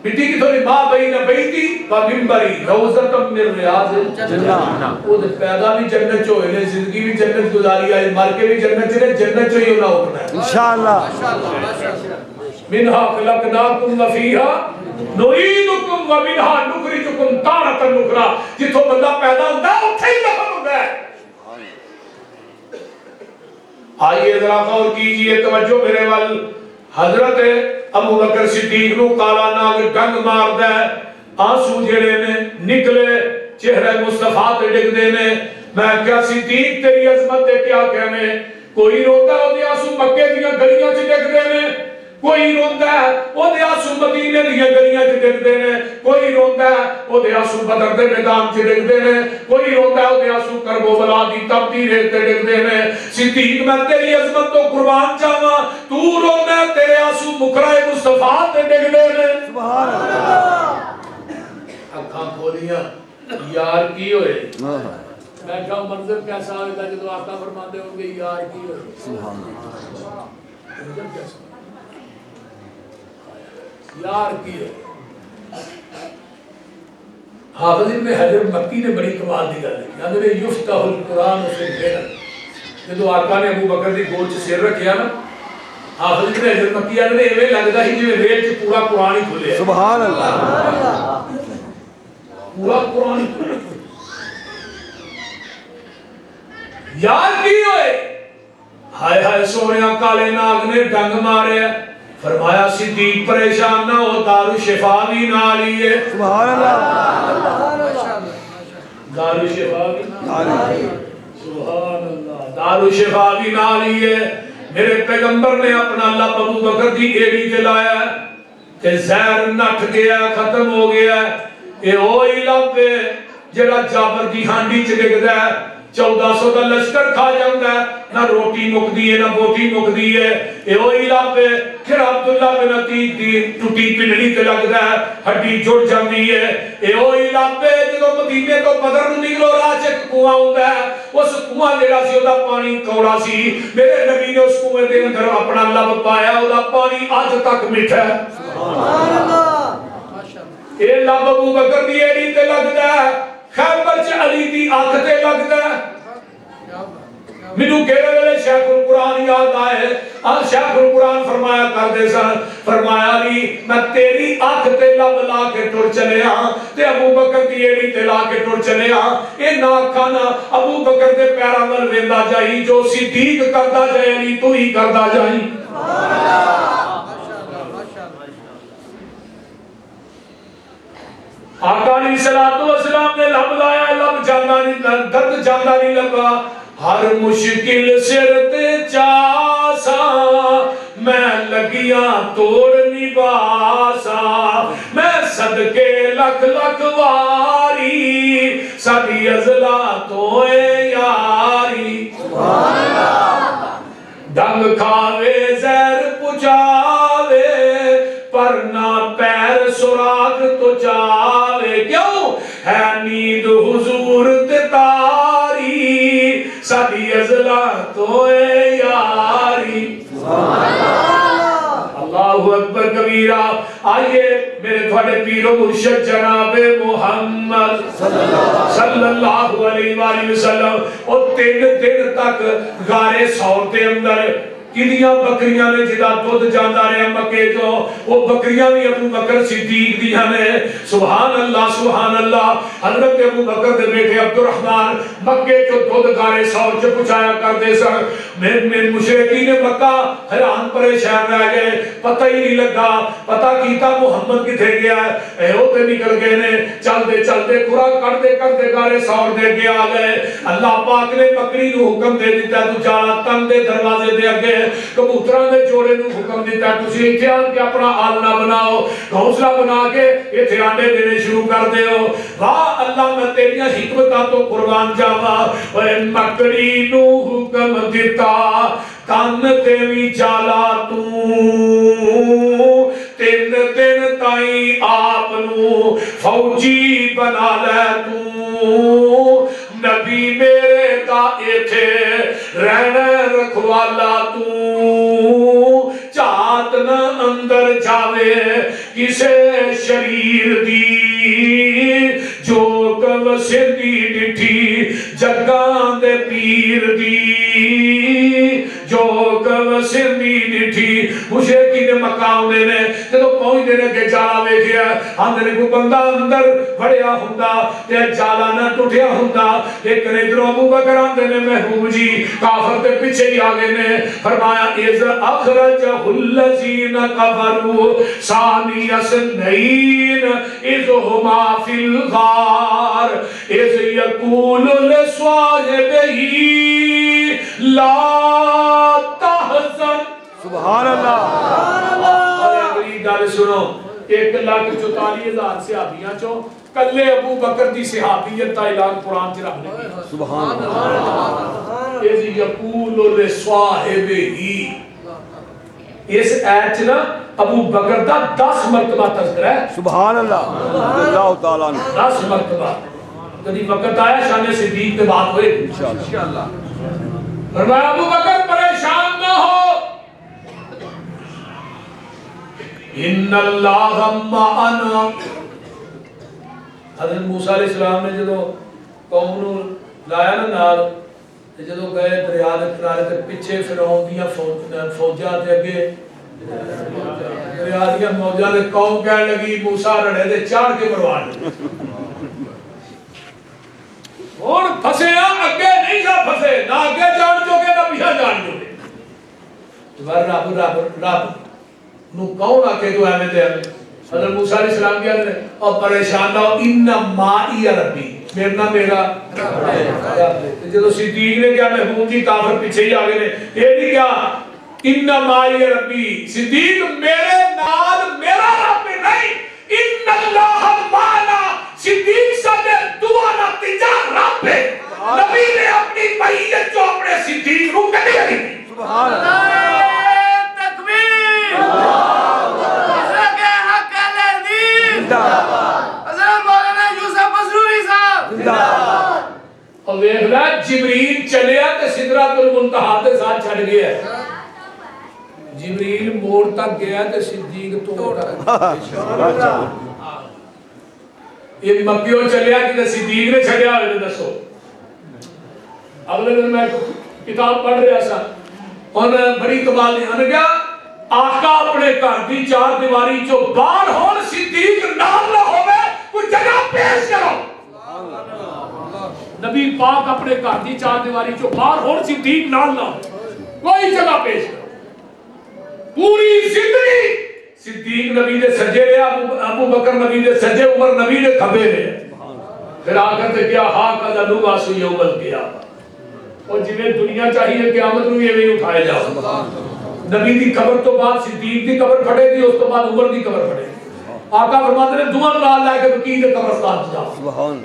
مٹی کی تھوڑی ماں بین بیتی و منبری روزۃ من ریاض الجنہ. وہ پیدا بھی جنت چ ہوئے نے زندگی بھی جنت گزاری ہے مر کے بھی جنت چ نے جنت چ ہی ہونا اٹھنا ہے انشاءاللہ. منہا خلقناکم و فیہا نعیدکم و منہا نخرجکم تارۃ اخری. جتھوں بندہ پیدا ہوندا ہے اوتھے ہی دفن ہوندا ہے. آئیے ذرا غور کیجئے توجہ میرے وال. حضرت ابو بکر صدیق نو کالا ناگ ڈنگ ماردا ہے. آنسو جڑے نے نکلے چہرہ مصطفیٰ تے ڈگدے نے. میں کیا صدیق تیری عظمت تے کیا کہنے. کوئی روتا ہو دی آنسو مکے دیاں گلیاں چ ڈگدے نے. کوئی روندا ہے اودے آنسو مدینے دیاں گلیاں چ ڈگدے نے، کوئی روندا ہے اودے آنسو بدر دے میدان چ ڈگدے نے، کوئی روندا ہے اودے آنسو کربلا دی تپتی ریت تے ڈگدے نے۔ صدیق میں تیری عظمت تو قربان جاواں، تو روندا ہے تیرے آنسو مکرہ مصطفیٰ تے ڈگدے نے۔ سبحان اللہ اکھاں کھولیاں یار کی ہوئے، میں کہا منظر کیسا ہوئے گا جب آقا فرماتے ہوں گے یار کی ہوئے، سبحان اللہ منظر کیسا یار کی ہوئے۔ حافظ ابن حجر مکی نے بڑی کمال دی گل ہے، یعنی نے یفتح القرآن سے پھیرا جب آقا نے ابو بکر دی گول چ سر رکھیا نا، حافظ ابن حجر مکی نے ایویں لگدا ہی جویں ریل چ پورا قرآن ہی کھلیا، سبحان اللہ پورا قرآن یار کی ہوئے۔ ہائے ہائے سونیا کالے ناگ نے ڈنگ مارے، فرمایا صدیق پریشان نہ ہو، دارو شفا بھی نال ہی ہے۔ سبحان اللہ دارو شفا بھی نال ہی ہے، سبحان اللہ، دارو شفا بھی نال ہی ہے۔ میرے پیغمبر نے اپنا لب ابو بکر دی ایڑی تے لایا تے زہر نٹھ گیا، ختم ہو گیا۔ اے اوہی لب جڑا جابر دی ہانڈی چ ڈگدا ہے، 1400 دا لشکر کھا جاندا ہے، نہ روٹی مکدی ہے نہ بوٹی مکدی ہے۔ اے اوہی لب پھر عبداللہ بن عتیق دی ٹوٹی پنڈلی تے لگدا ہے، ہڈی جڑ جاندی ہے۔ اے اوہی لب جدوں مدینے تو بدر نوں نکلو راہ چ ایک کنواں ہوندا ہے، اس کنواں جڑا سی اودا پانی کوڑا سی، میرے نبی نے اس کنویں دے اندر اپنا لب پایا، اودا پانی اج تک میٹھا ہے۔ سبحان اللہ اے لب ابو بکر دی ایڑی تے لگدا ہے، خیبر چ علی دی اکھ تے لگدا ہے۔ مینوں کہڑے ویلے شیخ القرآن یاد آئے، شیخ القرآن فرمایا کردے سن، فرمایا علی میں تیری اکھ تے لب لا کے ٹر چلے ہاں تے ابو بکر دی ایڑی تے لا کے ٹر چلے ہاں۔ اے نا کھانا ابو بکر دے پیراں ول ویندا جائی، جو صدیق کردا جائے علی تو ہی کردا جائی۔ آقا علیہ السلام نے لب لایا، لب جانا نہیں، درد جانا نہیں لگا۔ ہر مشکل سر تے چاسا میں لگیاں توڑ نباسا، میں صدقے لکھ لکھ واری ساری ازلا توئے یاری۔ ڈنگ کھاوے زہر پچاوے پر نہ پیر سراغ تو جاوے، کیوں ہے نیند حضور تے تاری ساری ازلا توئے یاری۔ اللہ اکبر کبیرہ۔ آئیے میرے تھوڑے پیر و مرشد جناب محمد صلی اللہ علیہ وآلہ وسلم اور 3 دن تک غار ثور دے اندر کنیاں بکریاں نے جدا دودھ جاندہ رہے مکے جو، وہ بکریاں بھی ابو بکر صدیق دیاں نے۔ سبحان اللہ سبحان اللہ۔ حضرت ابو بکر دے بیٹے عبد الرحمن مکے جو دودھ غار ثور چ پہنچایا کردے سن۔ میں مشرکین مکہ حیران پریشان رہ گئے، پتہ ہی نہیں لگا، پتہ کیتا محمد کتھے گیا ہے، اے ہوتے نکل گئے نے، چلتے چلتے قرآن کرتے کرتے غار ثور دے کے آ گئے۔ اللہ پاک نے بکری نو حکم دے دیتا تو جالا تن دے دروازے دے اگے، کبوتراں دے جوڑے نو حکم دیتا تسی ایتھے آن کے اپنا آلنا بناؤ، گھونسلہ بنا کے ایتھے آنڈے دینے شروع کر دے ہو۔ واہ اللہ میں تیریاں حکمتاں تو قربان جاواں، اے مکڑی نو حکم دیتا تن تے وی جالا تو 3 دن تائیں آپ نو فوجی بنا لے تو، نبی میرے دا ایتھے رہنا رکھوالا تو، چاہت نہ اندر جاوے کسے شریر دی، جو کم سندی ڈٹھی جگان دے پیر دی، جو کم سندی ڈٹھی مشرکی دے مقام دے نے جدو پہنچ دے نے کہ جالا ویکھیا آندے نے کوئی بندہ اندر بڑیا ہوندا تے جالا نہ ٹوٹیا ہوندا، لیکن ادھر ابو بکر آندے نے محبوب جی کافر تے پیچھے ہی آگے نے فرمایا اذ اخرجہ الذین کفروا ثانی اثنین اذ ہما فی الغار اذ یقول لصاحبہ لا تحزن۔ سبحان اللہ گل سنو 1,44,000 صحابیاں چوں کلے ابو بکر دی صحابیت دا اعلان قرآن چ رب نے کیتا سبحان اللہ اذ یقول لصاحبہ اس ایت چ نا ابو بکر دا 10 مرتبہ تذکرہ ہے سبحان اللہ اللہ تعالیٰ عنہ 10 مرتبہ کبھی وقت آیا شان صدیق پہ بات ہوئے انشاءاللہ فرمایا ابو بکر پریشان نہ ہو ان اللہ معنا حضرت موسیٰ علیہ السلام نے جدو قوم نو لایا نا نال جدو گئے دریا دے کنارے تے پیچھے فرعون دیاں فوجاں تے اگے دریا دیاں موجاں دے قوم کہنے لگی موسیٰ رڑے دے چاڑ کے مروان اور پھسے اگے نہیں جا پھسے نہ اگے جان چوکے نہ پیچھے جان چوکے رب نو کون آکے تو ایمیں دے حضرت موسیٰ علیہ السلام کیا نے اور پریشان نہ ہو انمائی ربی میرنا میرا جدو صدیق نے کیا محبوب جی کافر پیچھے ہی آگے نے یہ نہیں کیا انمائی ربی صدیق میرے نال میرا رب نہیں ان اللہ مانا صدیق سے دعا نتیجہ رب ہے نبی نے اپنی معیت جو اپنے صدیق رو کہنے لگی سبحان اللہ تکبیر حضرت حق العزیز حضرت مولانا یوسف مسروری صاحب اور دیکھنا جبریل چلیا تے سدرۃ المنتہا کے ساتھ چھڑ گیا جبریل موڑ تک گیا تے صدیق توڑ یہ مکیوں چلیا کہ صدیق نے چھڑیا ہوئے دسو اگلے دن میں کتاب پڑھ رہا سا اور بڑی کمال نہیں گیا آقا اپنے گھر دی چار دیواری چو باہر ہون صدیق نام نہ ہوئے کوئی جگہ پیش کرو نبی پاک اپنے گھر دی چار دیواری چو باہر ہون صدیق نام نہ ہو کوئی جگہ پیش کرو پوری زندگی صدیق نبی دے سجے رہے ابو بکر نبی دے سجے عمر نبی دے کھبے رہے پھر آخر تے کیا ہاں کا لباسو یوم القیامہ اور جنہیں دنیا چاہیے قیامت نو یہ نہیں اٹھائے جاؤ نبی دی قبر تو بعد صدیق دی قبر پھٹے گی اس تو بعد عمر دی قبر پھٹے گی آقا فرماتے ہیں دعا نال لے کے وکیل دے قبرستان جاؤ سبحان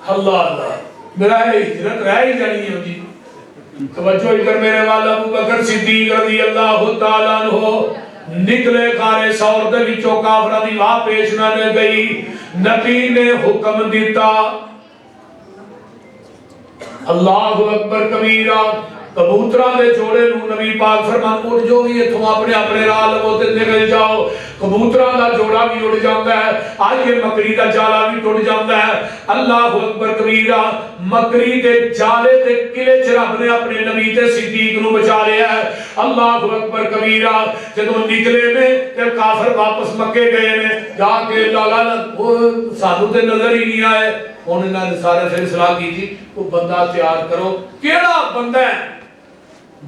اللہ اللہ میرا ہے ہجرت رہ ہی جانی ہے جی توجہ ادھر میرے والا ابو بکر صدیق رضی اللہ تعالیٰ عنہ نکلے کارے سور دے وچوں کافراں دی واہ پیش نہ گئی نبی نے حکم دیتا اللہ اکبر کبیرہ کبوتراں دے جوڑے نو نبی پاک فرمان اڑ جو بھی اتھوں اپنے اپنے راہ لو تے نکل جاؤ کبوتراں دا جوڑا بھی اڑ جاندا ہے آج یہ مکری دا جالا بھی ٹوٹ جاندا ہے اللہ اکبر کبیرہ مکری دے جالے دے قلعے چ رب نے اپنے نبی تے صدیق نو بچا لیا ہے اللہ اکبر کبیرہ جدوں نکلے نے تے کافر واپس مکے گئے نے جا کے لالا سانو تے نظر ہی نہیں آئے انہوں نے سارے پھر صلاح کی تھی وہ بندہ تیار کرو کیڑا بندہ ہے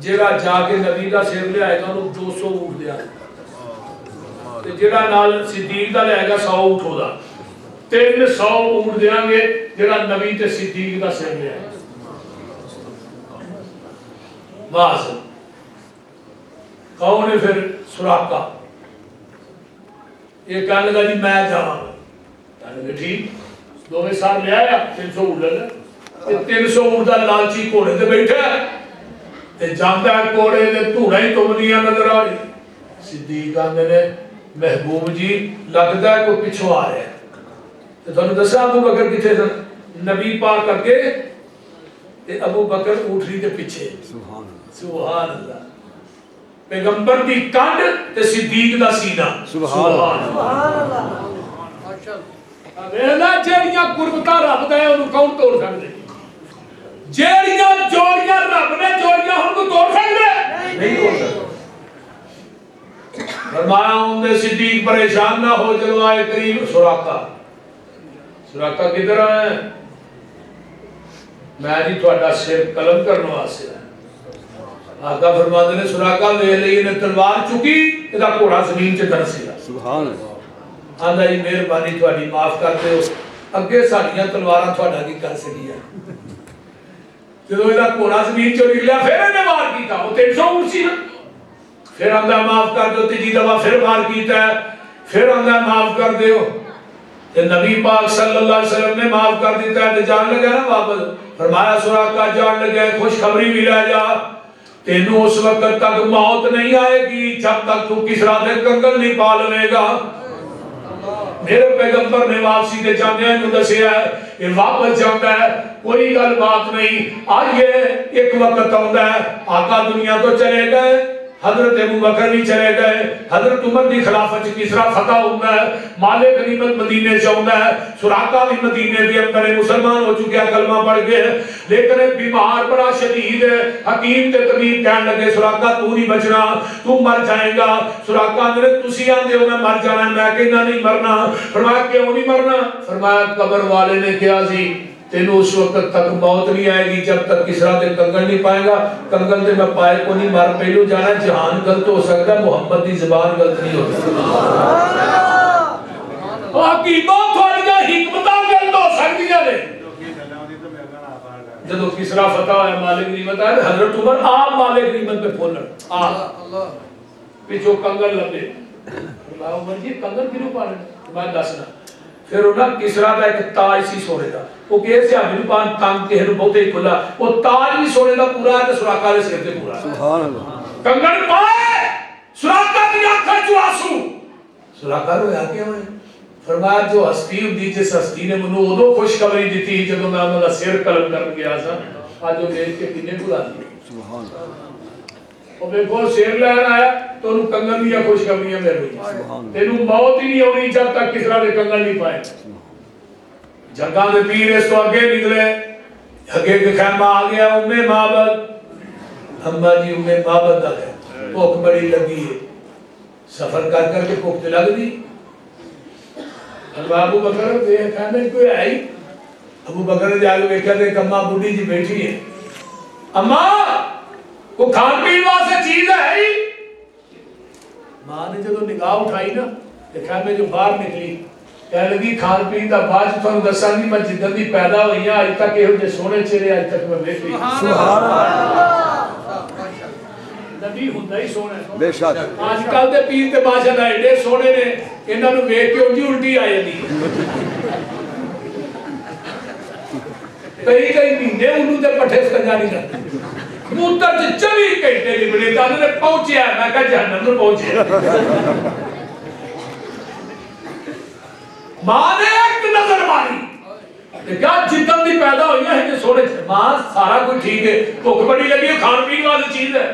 جیڑا جا کے نبی دا سر لے آئے گا انہوں 200 اونٹ دیا جیڑا نال صدیق دا لے آئے گا 100 اونٹ ہو دا 300 اونٹ دیا گے جیڑا نبی تے صدیق دا سر لے آئے باز کون ہے پھر سراقہ یہ کہنے لگا جی میں جاؤں کہنے لگا ٹھیک دو میں ساتھ لے آیا 300 اونٹ لگا 300 اونٹ دا لالچی کوڑے تے بیٹھا ہے تے جانتا ہے کوڑے تے دھوڑا ہی تمنیاں نظر آ رہی صدیق آندے نے محبوب جی لگتا ہے کوئی پچھو آ رہا ہے تے تھانوں دسا ابو بکر کتھے سن نبی پاک اگے تے ابو بکر اونٹری دے پیچھے سبحان اللہ پیغمبر دی کانڈ تے صدیق دا سینہ سبحان اللہ ویلا جیڑیاں قربتاں رب دا ہے اونوں کون توڑ سکدے جیڑیاں جوڑیاں رب نے جوڑیاں ہن کو توڑ سکدے نہیں توڑ سکدے فرمایا اون صدیق پریشان نہ ہو چلو آئے قریب سراقہ کدھر آئے میں جی تہاڈا سر قلم کرنے واسطے آقا فرماتے نے سراقہ ویکھ لئی نے تلوار چکی ادا گھوڑا زمین تے دھنسیا سبحان اللہ آندا جی مہربانی تہاڈی معاف کر دیو اگے ساڈیاں تلواراں تہاڈا کی کر سکیا جدوں ادا گھوڑا زمین چوں نکلیا پھر نے وار کیتا او 300 اونٹ سی نا پھر آندا معاف کر دو، تیجی دفعہ پھر بار کیتا ہے، پھر آندا معاف کر دیو، کہ نبی پاک صلی اللہ علیہ وسلم نے معاف کر دیتا ہے تو جان لگا نا واپس. فرمایا سراقہ جان لگا خوشخبری بھی لے جا، تینوں اس وقت تک موت نہیں آئے گی جب تک تو کسرا دے کنگن نہیں پا لے گا. میرے پیغمبر نے واپسی دے جاندے ہیں جو دسیا ہے کہ واپس جاندہ ہے، کوئی گل بات نہیں. آئیے ایک وقت آندا ہے آقا دنیا تو چلے گئے، حضرت ابو بکر بھی چلے گئے، حضرت عمر دی خلافت کسرا فتح ہوتا ہے، مال غنیمت مدینے سے ہوتا ہے، سراقہ بھی مدینے دے اندر مسلمان ہو چکے کلمہ پڑھ گئے، لیکن بیمار بڑا شدید ہے. حکیم تے طبیب کہنے لگے سراقہ تو نہیں بچنا، تو مر جائے گا. سراقہ نے تسی آندے ہو میں مر جانا، میں کہنا نہیں مرنا. فرمایا کیوں نہیں مرنا؟ فرمایا قبر والے نے کیا سی تینوں اس وقت تک موت نہیں آئے گی جب تک کسرا دے کنگن نہیں پائے گا. کنگن دے میں پائے کو نہیں مر پہلو جانا. جہان غلط ہو سکتا ہے، محمد دی زبان غلط نہیں ہو سکتی. حکیموں تھوڑیاں حکمتاں غلط ہو سکتیاں نے. جدو کسرا فتح ہے مالک غنیمت ہے، حضرت عمر آپ مالک غنیمت پہ پھولن آپ پیچھو کنگن لبے. عمر جی کنگن کیوں پانے میں دسنا. پھر انہاں کسرا دا ایک تاج سی سونے دا، وہ کہے سے آمین پان تانگ کے ہنو بہتے ہی کھلا، وہ تاج بھی سونے دا پورا ہے تو سراقہ دے سکتے پورا ہے. سبحان اللہ. کنگن پائے سراقہ دی آنکھا جو آسو. سراقہ رویا کیا ہوئے؟ فرمایا جو ہستی ہوندی جس ہستی نے منو ادو خوشخبری دیتی جب میں انہوں نے سیر قلم کر گیا سا آج وہ میرے کے پینے بلا دی. سبحان اللہ. اور میں کو سیر لہر آیا تو انہوں کنگن دیا خوشخبریاں میں ہوئی. تینوں موت ہی نہیں ہونی جب تک کسرا دے کنگن نہیں پائے. جنگاں دے پیر اس تو آگے نکلے، آگے کے خیمہ آ گیا ام معبد. اماں جی ام معبد دا ہے، بھوک بڑی لگی ہے، سفر کر کر کے بھوک لگ دی. ابو بکر دے خیمے کوئی آئی، ابو بکر جا کے دیکھا کہ اماں بوڑھی جی بیٹھی ہے. اماں کو کھان پین واسطے چیز ہے ہی. ماں نے جب نگاہ اٹھائی نا دیکھا میں جو باہر نکلی کہنے لگی کھان پین دا باج تھانوں دساں گی میں جدن دی پیدا ہوئی ہاں اج تک یہ جے سونے چہرے اج تک میں ویکھ نہیں. سبحان اللہ. نبی ہوندا ہی سونا ہے. بے شک. آج کل دے پیر تے بادشاہ ایڈے سونے نے انہاں نوں ویکھ کے انجی الٹی آ جاندی ہے. کئی مہینے انہوں تے پٹھے سکنجا نہیں کرتے. موتر سے 24 گھنٹے لبڑے جانے نے پہنچیا ہے. میں کہا جہنم نے پہنچیا. ماں نے ایک نظر ماری کیا جتن دی پیدا ہوئی ہے سونے سے. ماں سارا کچھ ٹھیک ہے، بھوک بڑی لگی ہے، کھان پین والی چیز ہے.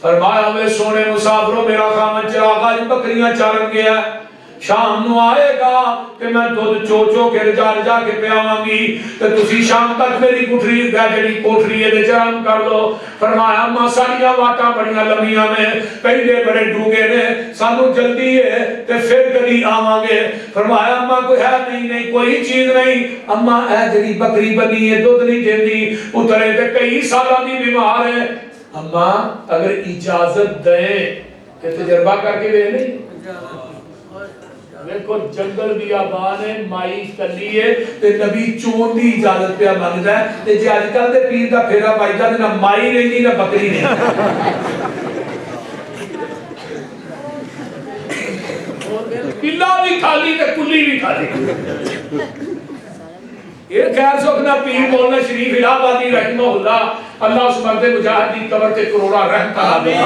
فرمایا میں سونے مسافروں میرا خامن چراغ آج بکریاں چارن گیا ہے، شام نو آئے گا کہ میں دودھ چو چو کے رجا رجا کے پیاواں گی کہ تسی شام تک میری کوٹری جڑی کوٹری ہے چرام کر لو. فرمایا ماں ساڑیاں واٹاں بڑیاں لمبیاں نے، پہلے بڑے ڈونگے نے، سانو جلدی ہے تے پھر کبھی آواں گے. فرمایا اماں کوئی ہے نہیں کوئی چیز نہیں. اماں اے جڑی بکری بنی ہے دودھ نہیں دیندی، پترے تے کئی سالاں دی بیمار ہے. اماں اگر اجازت دیں کہ تجربہ کر کے دے نہیں. دیکھو جنگل بیابان ہے، مائی کلی ہے تے نبی چون دی اجازت پہ مانگدا ہے. تے جے اج کل دے پیر دا پھیرا پائدا تے نہ مائی رہندی نہ بکری نہیں. قلعہ بھی خالی تے کلی بھی خالی. یہ خیر سکنا پیر مولانا شریف الہ آبادی رحمہ اللہ اللہ اس مرد مجاہد دی قبر تے کروڑا رحمت آمین.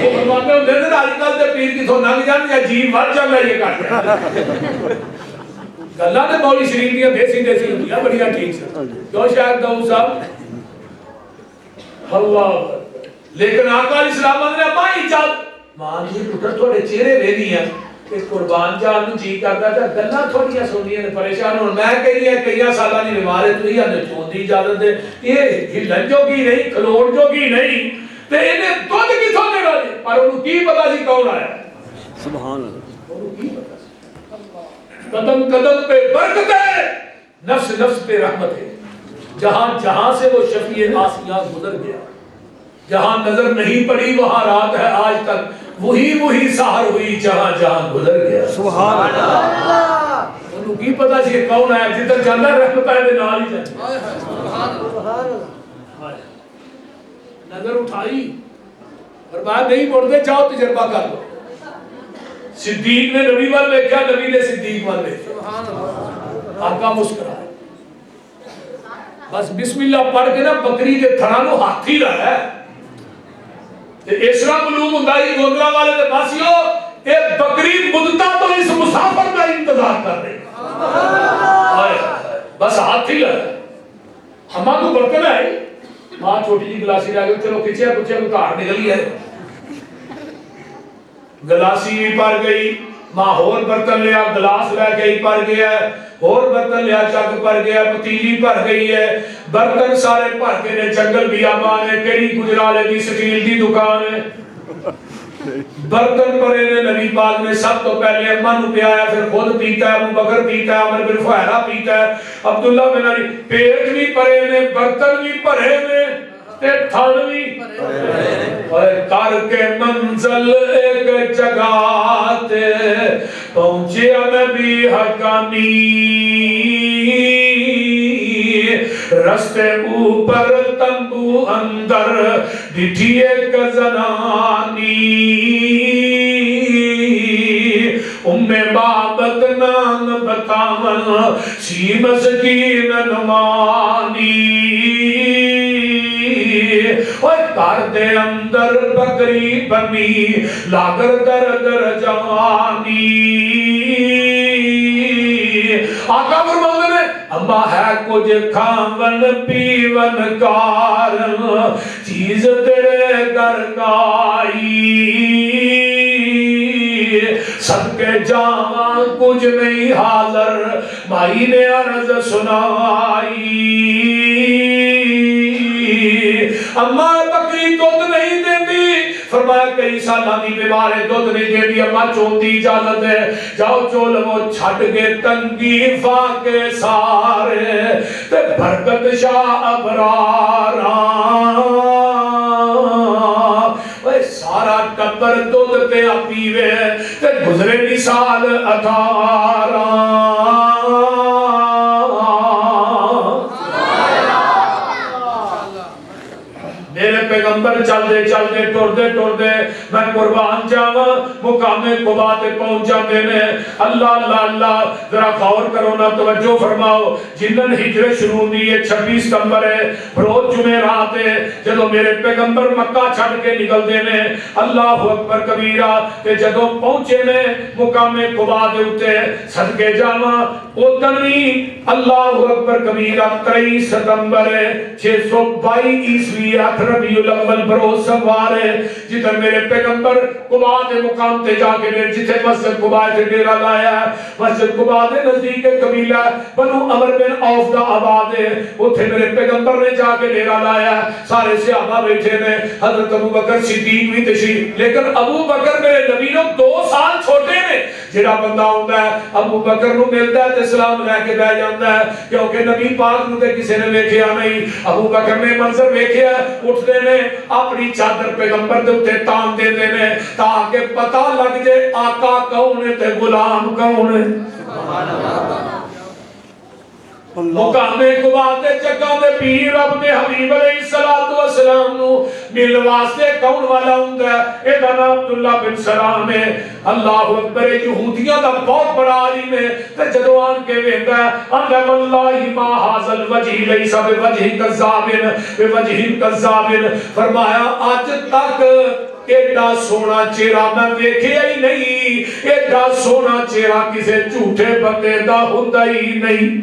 وہ فرماتے ہیں دن آج کل دے پیر کی تھو ننگ جان عجیب ور چل رہا یہ کرتے گلاں تے مولی شریف دی دیسی ہوندیاں بڑیاں ٹھیک سے کیوں شاید داؤد صاحب اللہ. لیکن آقا علیہ السلام نے ماں اجازت ماں جی پتر تھوڑے چہرے ویندی ہیں کہ قربان جان نو جی کردا تے گلاں تھوڑیاں سنیاں پریشان ہون. میں کہی ہے کئی سالاں دی بیمار ہے تسی ہن چون دی اجازت دے یہ ہلن جوگی نہیں کھلوڑ جوگی نہیں تے اینے دودھ کتھوں دے گا. پر انہوں کی پتہ سی کون آیا. سبحان اللہ. انہوں کی پتہ سی. قدم قدم پہ برکت ہے، نفس نفس پہ رحمت ہے. جہاں جہاں سے وہ شفیع آسیاں گزر گیا، جہاں نظر نہیں پڑی وہاں رات ہے آج تک، وہی سحر ہوئی جہاں جہاں گزر گیا. سبحان اللہ. انہوں کی پتہ سی کون آیا. جدھر جاندہ رحمت ہے دے نال ہی جاندہ. نظر اٹھائی فرمایا نہیں مڑتے، جاؤ تجربہ کر لو۔ صدیق نے نبی وال دیکھا، نبی نے صدیق وال دیکھا، آقا مسکرائے، بس بسم اللہ پڑھ کے نا بکری کے تھڑا نو ہاتھی رہا ہے اس طرح معلوم ہوتا ہے گوندرا والے دے پاسیو ایک بکری مدتا تو اس مسافر کا انتظار کر رہی بس ہاتھی رہا ہے۔ ہمارا تو برتن ہے ماں چھوٹی جی گلاسی رہ گئی، چلو کچھے کچھے کو تار نکلی ہے، گلاسی بھی پر گئی، ماں اور برتن لیا، گلاس لے کے ہی پر گیا ہے، اور برتن لیا چک پر گیا، پتیلی پر گئی ہے، برتن سارے پر کے نے، جنگل بیابان ہے، کیڑی گجرالے دی سٹیل دی دکان ہے، برتن پرے نے نبی پاک نے سب تو پہلے اماں نو پیایا، پھر خود پیتا ہے، ابو بکر پیتا ہے، عمر بن فہرہ پیتا ہے، عبداللہ بن علی، پیٹ بھی پرے نے، برتن بھی پرے نے، تے تھن بھی اور کر کے منزل ایک جگہ تے پہنچے نبی حقانی، رستے اوپر تنبو اندر ڈٹھی ایک زنانی، بابت نام بتاون سی مسکین نمانی، کر دے اندر بکری بنی لاگر در در جوانی، آقا فرماتے نے اما ہے کچھ کھاون پیون کارن چیز تیرے گھر گائی، سب کے جاواں کچھ نہیں حاضر مائی نے عرض سنائی، اما بکری دودھ نہیں دیتی، فرمایا کئی سالہ دی بیمارے دودھ نہیں دیتی، اما چوندی اجازت ہے جاؤ چول وہ چھٹ کے تنگی فاقے سارے تے برکت شاہ ابراران، سارا ٹبر دودھ تے پیوے تے گزرے نہیں سال 18، میرے پیغمبر چل دے ٹور دے میں قربان جاواں مقام قبا تے پہنچ جاندے نے، اللہ اللہ اللہ ذرا غور کرو نا، توجہ فرماؤ، جنن ہجرت شروع ہوئی ہے 26 ستمبر ہے، روز جمعرات ہے، جدوں میرے پیغمبر مکہ چھڈ کے نکلدے نے، اللہ اکبر کبیرہ، تے جدوں پہنچے نے مقام قبا دے اوتے صدقے جاواں اودن وی اللہ اکبر کبیرہ 23 ستمبر ہے 622 عیسوی ربیع الاول بروز سوار ہے، جدھر میرے پیغمبر قبا دے مقام تے جا کے جتھے مسجد قبا تے ڈیرا لایا ہے، مسجد قبا دے نزدیک قبیلہ بنو عمر بن عوف دا آباد ہے، اوتھے میرے پیغمبر نے جا کے ڈیرا لایا، سارے صحابہ بیٹھے نے، حضرت ابو بکر صدیق بھی تشریف، لیکن ابو بکر میرے نبی نو 2 سال چھوٹے نے، جڑا بندہ ہوندا ہے ابو بکر نو ملدا ہے تے سلام لے کے بیٹھ جاندا ہے، کیونکہ نبی پاک نو تے کسی نے ویکھیا نہیں، ابو بکر نے منظر ویکھیا، اٹھتے نے اپنی چادر پیغمبر دے اتے تان دے نے تاکہ پتہ لگ جائے آقا کون ہے تے غلام کون ہے، مقام قبا تے جگہ دے پیر اپنے حبیب علیہ السلام نو مل واسطے کون والا ہوندا ہے، اے دا نام عبداللہ بن سلام ہے، اللہ اکبر، یہودیاں دا بہت بڑا عالم ہے، تے جدوں آن کے ویندا ہے انہ واللہ ما ھذا الوجہ لیس بوجہ کذاب بوجہ کذاب، فرمایا آج تک ایڈا سونا چہرہ میں ویکھیا ہی نہیں، ایڈا سونا چہرہ کسے جھوٹے بندے دا ہوندا ہی نہیں،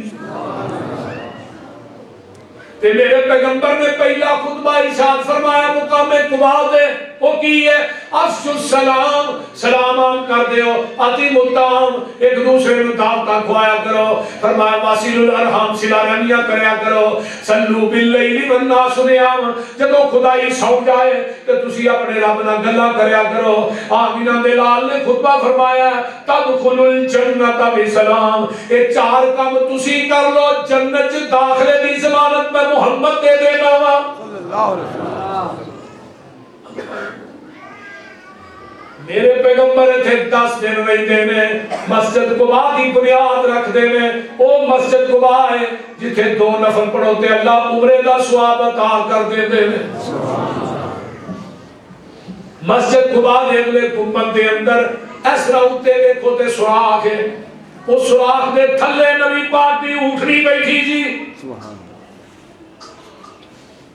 تے میرے پیغمبر نے پہلا خطبہ ارشاد فرمایا مقام قبا دے وہ کی ہے افشوا السلام، سلام عام کر دیو، اطعموا الطعام، ایک دوسرے نو دعوتاں کھوایا کرو، فرمایا واصلوا الارحام، صلہ رحمیاں کریا کرو، صلوا باللیل والناس نیام، جدوں خدائی سو جائے تے تسی اپنے رب نال گلاں کریا کرو، آمینہ دلال نے خطبہ فرمایا تدخلوا الجنت بسلام، اے 4 کام تسی کر لو جنت وچ داخلے دی ضمانت میں محمد دے دینا وا صلی اللہ علیہ وسلم، میرے پیغمبر تھے 10 دن رہتے نے، مسجد قبا کی بنیاد رکھ دے نے، او مسجد قبا ہے جتھے 2 نفل پڑھو تے اللہ عمرے دا ثواب عطا کر دے نے، مسجد قباء دے اگلے گنبد دے اندر اس طرح اتے دیکھو تے سوراخ ہے، اس سوراخ دے تھلے نبی پاک دی اونٹنی بیٹھی جی۔ سبحان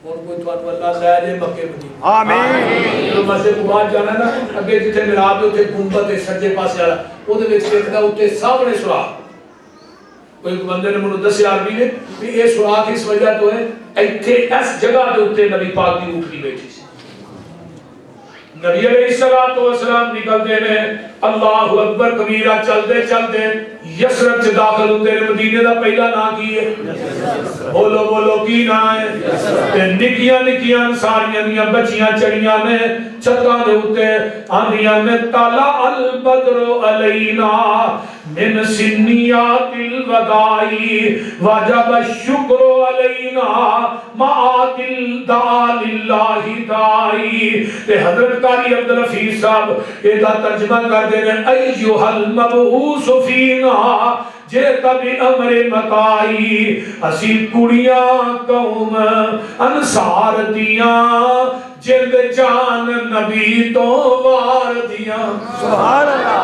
اور کوئی تو اللہ لے جے مکے مدینے آمین جو مسجد قباء جانا ہے نا، اگے جتھے محراب دے اوتے گنبد ہے سجے پاسے والا، او دے وچ دیکھدا اوتے سامنے سوراخ۔ کوئی بندے نے منو دسیا عربی نے کہ یہ سوراخ اس وجہ تو ہے ایتھے اس جگہ دے اوتے نبی پاک دی اونٹنی بیٹھی سی۔ نبی علیہ الصلوۃ والسلام نکلتے نے، اللہ اکبر کبیرہ، چلتے چلتے یسرب سے داخل ہوتے ہیں۔ مدینے دا پہلا نام کی ہے؟ بولو بولو کی نام ہے؟ تے نکیاں نکیاں ساریاں دیاں بچیاں چڑیاں نے چھتاں دے اوتے آندیاں نے، طلع البدر علینا من سنیات الوداع وجب الشکر علینا معات الدعا للہ دائی۔ تے حضرت قاری عبدالحفیظ صاحب یہ ترجمہ کر دے رہے ہیں، ایہا المبعوث فینا جیتا بھی امر مکائی، اسی کڑیاں قوم انصار دیاں جلد جان نبی تو وار دیاں۔ سبحان اللہ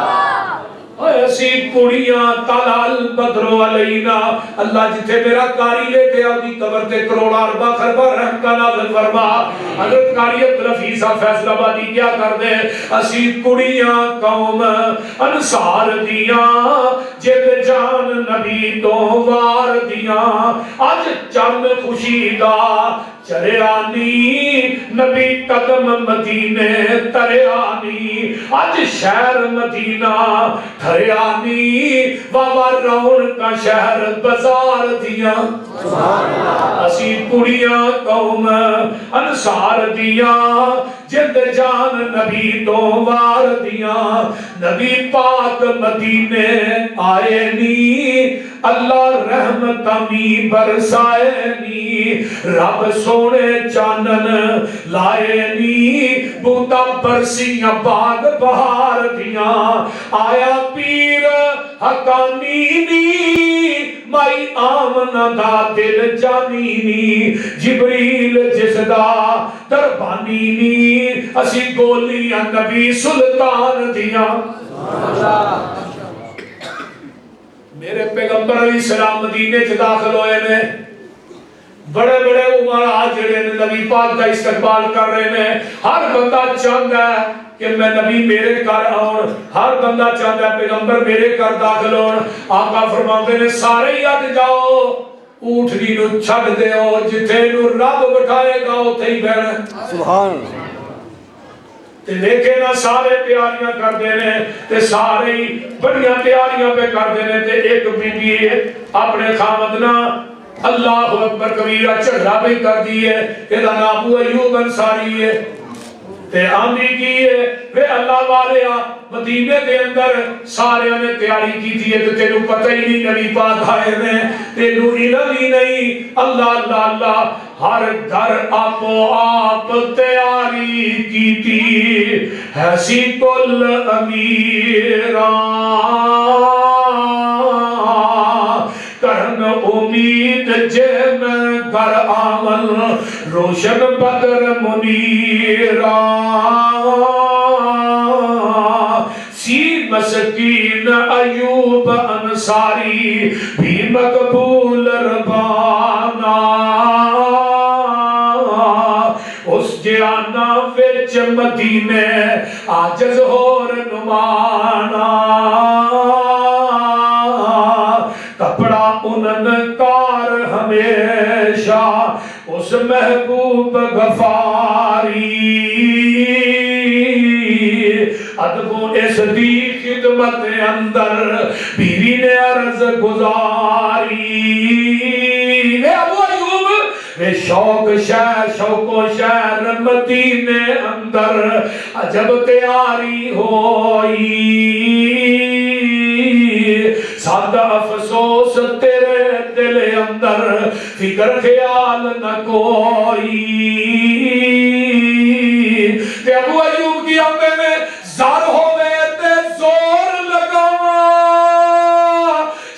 ایسی کڑیاں طلع البدر علینا، اللہ جتھے میرا قاری لے کے آدھی قبر تے کروڑا اربا خربا رحم کا نازل فرما۔ حضرت قاری عبدالحفیظ صاحب فیصل آبادی کیا کر دے، اسی کڑیاں قوم انصار دیاں جد جان نبی تو وار دیاں، آج چند خوشی دا چرے آنی نبی قدم مدینے ترے آنی، آج شہر مدینہ تھرے آنی بابا رون کا شہر بازار دیاں۔ اسی کڑیاں قوم انصار دیاں جد جان نبی تو وار دیاں، نبی پاک مدینے آئے نی اللہ رحمت می برسائے نی، رب سونے چانن لائے نی بوتا برسیاں باغ بہار دیاں، آیا پیر حقانی نی مائی آمنہ دا دل جانی نی، جبریل جس دا دربانی نی اسی گولیاں نبی سلطان دیاں۔ میرے پیغمبر علیہ السلام مدینے سے داخل ہوئے نے، بڑے بڑے عمرہ جڑے نبی پاک کا استقبال کر رہے ہیں، ہر بندہ چاہتا ہے کہ میں نبی میرے گھر آؤں، ہر بندہ چاہتا ہے پیغمبر میرے گھر داخل ہوں۔ آقا فرماتے نے سارے ہی اٹھ جاؤ، اونٹنی نو چھڈ دیو، جتھے نو رب بٹھائے گا اوتھے ہی بہنا۔ سبحان اللہ تے دیکھے نا سارے تیاریاں کر دینے، تے سارے ہی بڑیاں تیاریاں پہ کر دینے، تے ایک بی بی اپنے خامدنا اللہ اکبر کبیرہ چڑھا بھی کر دیئے، ایدہ نابو ایوب انصاری ہے، تے آمدی کی ہے، وے اللہ والے مدینے دے اندر سارے نے تیاری کی تھی، تو تینو پتہ ہی نہیں نبی پاک آئے میں، تینو علم ہی نہیں، اللہ اللہ اللہ، ہر گھر آپ آپ تیاری کی تھی، ایسی کل امیران کرن امید جن گھر آمن روشن بدر منیران، سی مسکین ایوب انصاری بھی مقبول ربانا، اس جانا وچ مدینے آجز ہور نمانا، کپڑا انن کار ہمیشہ اس محبوب غفاری، ادب اس دی خدمت اندر بیوی نے عرض گزاری، اے ابو ایوب اے شوق شہر شوق و شہر مدینے اندر عجب تیاری ہوئی، سادہ افسوس تیرے دل اندر فکر خیال نہ کوئی، تے ابو ایوب کی آمدے میں زار ہوئے تے زور لگاوا،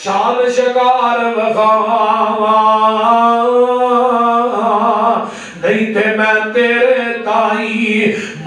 شان شکار وخاوا، نہیں تے میں تیرے تائی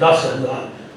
10,000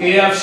KFC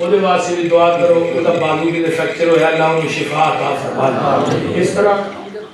ਉਹਦੇ ਵਾਸਤੇ ਵੀ ਦੁਆ ਕਰੋ ਉਹਦਾ ਬਾਲੂ ਵੀ ਫ੍ਰੈਕਚਰ ਹੋਇਆ ਅੱਲਾਹ ਨੂੰ ਸ਼ਿਫਾ عطا ਫਰਮਾਏ ਇਸ ਤਰ੍ਹਾਂ